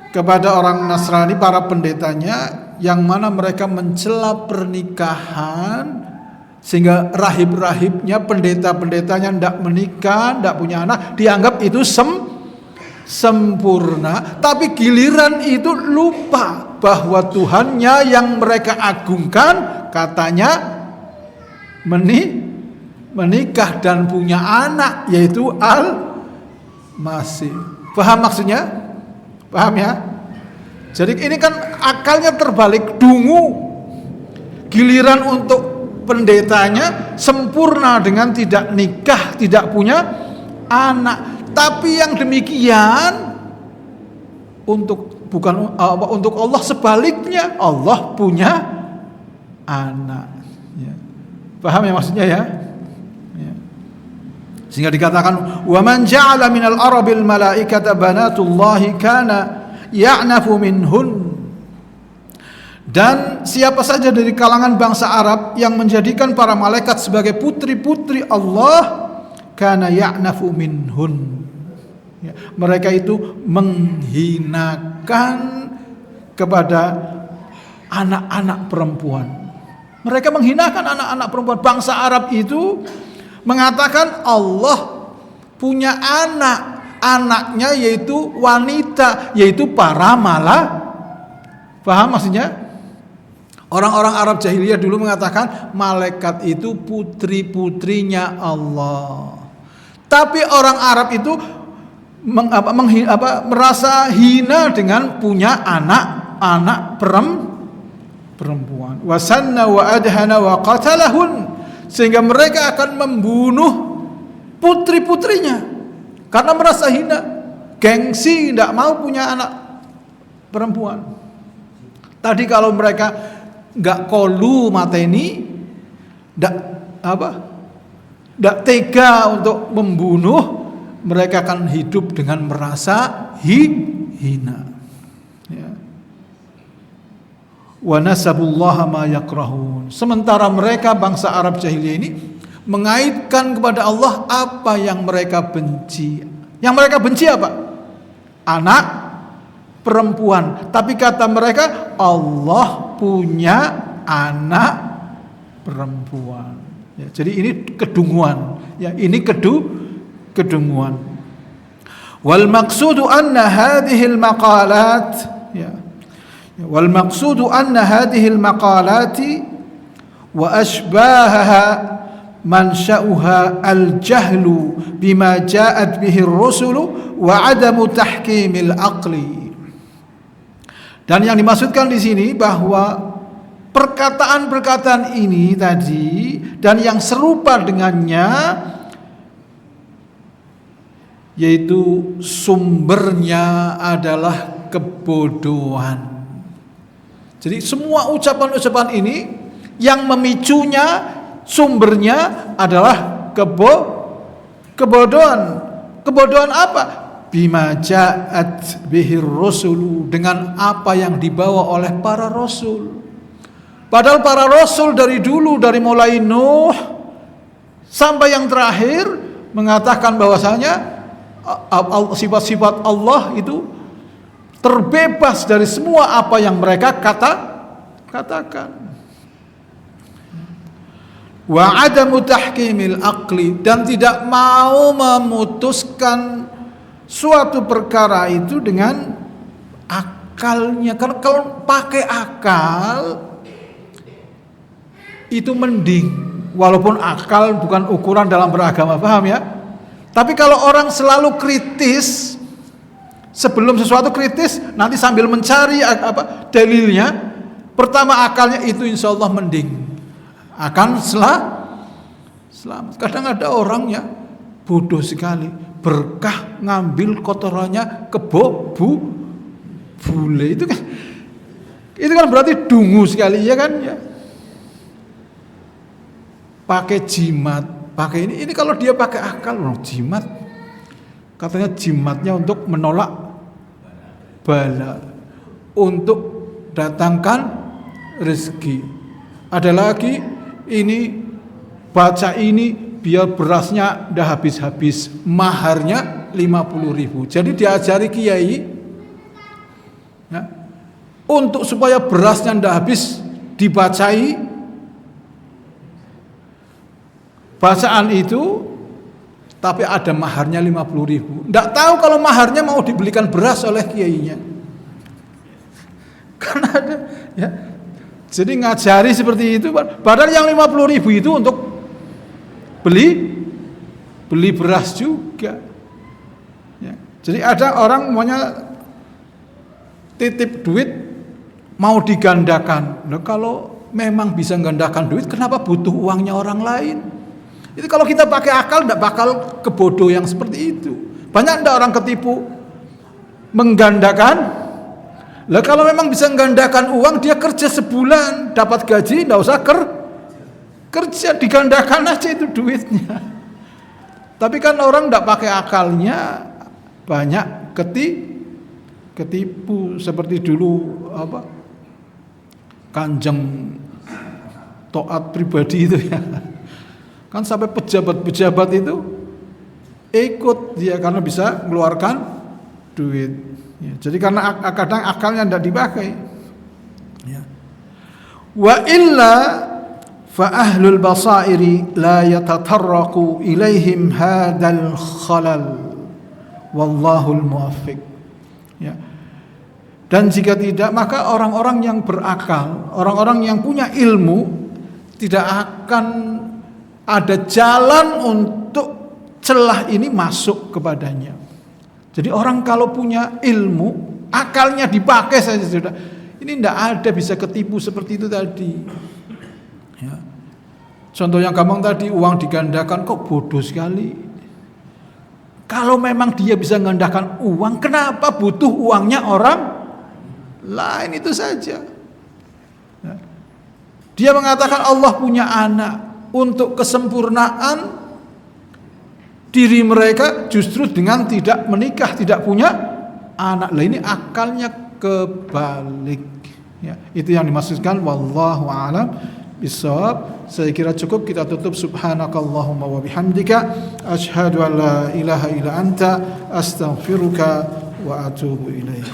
kepada orang Nasrani, para pendetanya, yang mana mereka mencela pernikahan, sehingga rahib-rahibnya, pendeta-pendetanya tidak menikah, tidak punya anak, dianggap itu sempurna. Tapi giliran itu lupa bahwa Tuhannya yang mereka agungkan katanya menikah dan punya anak, yaitu Al-Masih. Paham maksudnya? Paham ya? Jadi ini kan akalnya terbalik, dungu. Giliran untuk pendetanya sempurna dengan tidak nikah, tidak punya anak. Tapi yang demikian untuk Allah sebaliknya, Allah punya anak. Ya. Paham ya maksudnya ya? Ya. Sehingga dikatakan wa man ja'ala minal arabil malaikata banatullahi kana ya'nafu minhun. Dan siapa saja dari kalangan bangsa Arab yang menjadikan para malaikat sebagai putri-putri Allah, kana ya'nafu minhun. Ya, mereka itu menghinakan kepada anak-anak perempuan. Mereka menghinakan anak-anak perempuan. Bangsa Arab itu mengatakan Allah punya anak, anaknya yaitu wanita, yaitu para Paham maksudnya? Orang-orang Arab jahiliyah dulu mengatakan malaikat itu putri-putrinya Allah. Tapi orang Arab itu merasa hina dengan punya anak-anak perempuan. Wasanna wa adhana wa qatalahun, sehingga mereka akan membunuh putri-putrinya karena merasa hina, gengsi, tidak mau punya anak perempuan. Tadi kalau mereka nggak kolu mateni, tidak tega untuk membunuh, mereka akan hidup dengan merasa hina. Ya. Wa nasabullaha ma yakrahun. Sementara mereka bangsa Arab jahiliyah ini mengaitkan kepada Allah apa yang mereka benci. Yang mereka benci apa? Anak perempuan. Tapi kata mereka Allah punya anak perempuan. Ya, jadi ini kedunguan. Ya, ini kedunguan. Wal maqsudu anna hadhil maqalat, ya. Wal maqsudu anna hadhil maqalati wa ashbahaha mansha'uha al-jahlu bima ja'at bihi ar-rusulu wa 'adamu tahkimil aqli. Dan yang dimaksudkan di sini bahwa perkataan-perkataan ini tadi dan yang serupa dengannya, yaitu sumbernya adalah kebodohan. Jadi semua ucapan-ucapan ini yang memicunya, sumbernya adalah kebodohan. Kebodohan apa? Bima ja'at bihir rasulu, dengan apa yang dibawa oleh para rasul. Padahal para rasul dari dulu, dari mulai Nuh sampai yang terakhir, mengatakan bahwasanya sifat-sifat Allah itu terbebas dari semua apa yang mereka katakan. Wa adamu tahkimil aqli, dan tidak mau memutuskan suatu perkara itu dengan akalnya. Karena kalau pakai akal itu mending, walaupun akal bukan ukuran dalam beragama, paham ya? Tapi kalau orang selalu kritis, sebelum sesuatu kritis, nanti sambil mencari dalilnya, pertama akalnya itu insya Allah mending, akan selamat. Kadang ada orang ya bodoh sekali, berkah ngambil kotorannya ke bule, itu kan berarti dungu sekali, ya kan ya. pakai jimat, pakai ini kalau dia pakai akal, jimat, katanya jimatnya untuk menolak bala, untuk datangkan rezeki. Ada lagi ini baca ini biar berasnya dah habis-habis, maharnya 50.000. Jadi diajari kiai ya, untuk supaya berasnya ndak habis dibacai bacaan itu, tapi ada maharnya 50.000. Ndak tahu kalau maharnya mau dibelikan beras oleh kiainya. Karena ada ya. Jadi ngajari seperti itu, padahal yang 50.000 itu untuk beli beras juga. Ya. Jadi ada orang maunya titip duit mau digandakan. Nah, kalau memang bisa menggandakan duit, kenapa butuh uangnya orang lain? Itu kalau kita pakai akal tidak bakal kebodoh yang seperti itu. Banyak tidak orang ketipu menggandakan. Lah kalau memang bisa menggandakan uang, dia kerja sebulan dapat gaji, tidak usah kerja, digandakan aja itu duitnya. Tapi kan orang tidak pakai akalnya, banyak ketipu seperti dulu Kanjeng Taat pribadi itu ya. Kan sampai pejabat-pejabat itu ikut dia karena bisa mengeluarkan duit. Ya, jadi karena kadang akalnya tidak dipakai. Ya. Wa illa fa ahlul basairi la yatatarraqu ilaihim hadzal khalal wallahul muwaffiq. Ya. Dan jika tidak, maka orang-orang yang berakal, orang-orang yang punya ilmu tidak akan ada jalan untuk celah ini masuk kepadanya. Jadi orang kalau punya ilmu, akalnya dipakai saja sudah. Ini tidak ada bisa ketipu seperti itu tadi. Ya. Contoh yang gampang tadi, uang digandakan, kok bodoh sekali. Kalau memang dia bisa menggandakan uang, kenapa butuh uangnya orang lain? Itu saja. Ya. Dia mengatakan Allah punya anak untuk kesempurnaan diri mereka, justru dengan tidak menikah, tidak punya anak. Lah ini akalnya kebalik. Ya, itu yang dimaksudkan wallahu a'lam bishawab. Saya kira cukup, kita tutup. Subhanakallahumma wa bihamdika asyhadu an la ilaha illa anta astaghfiruka wa atubu ilaik.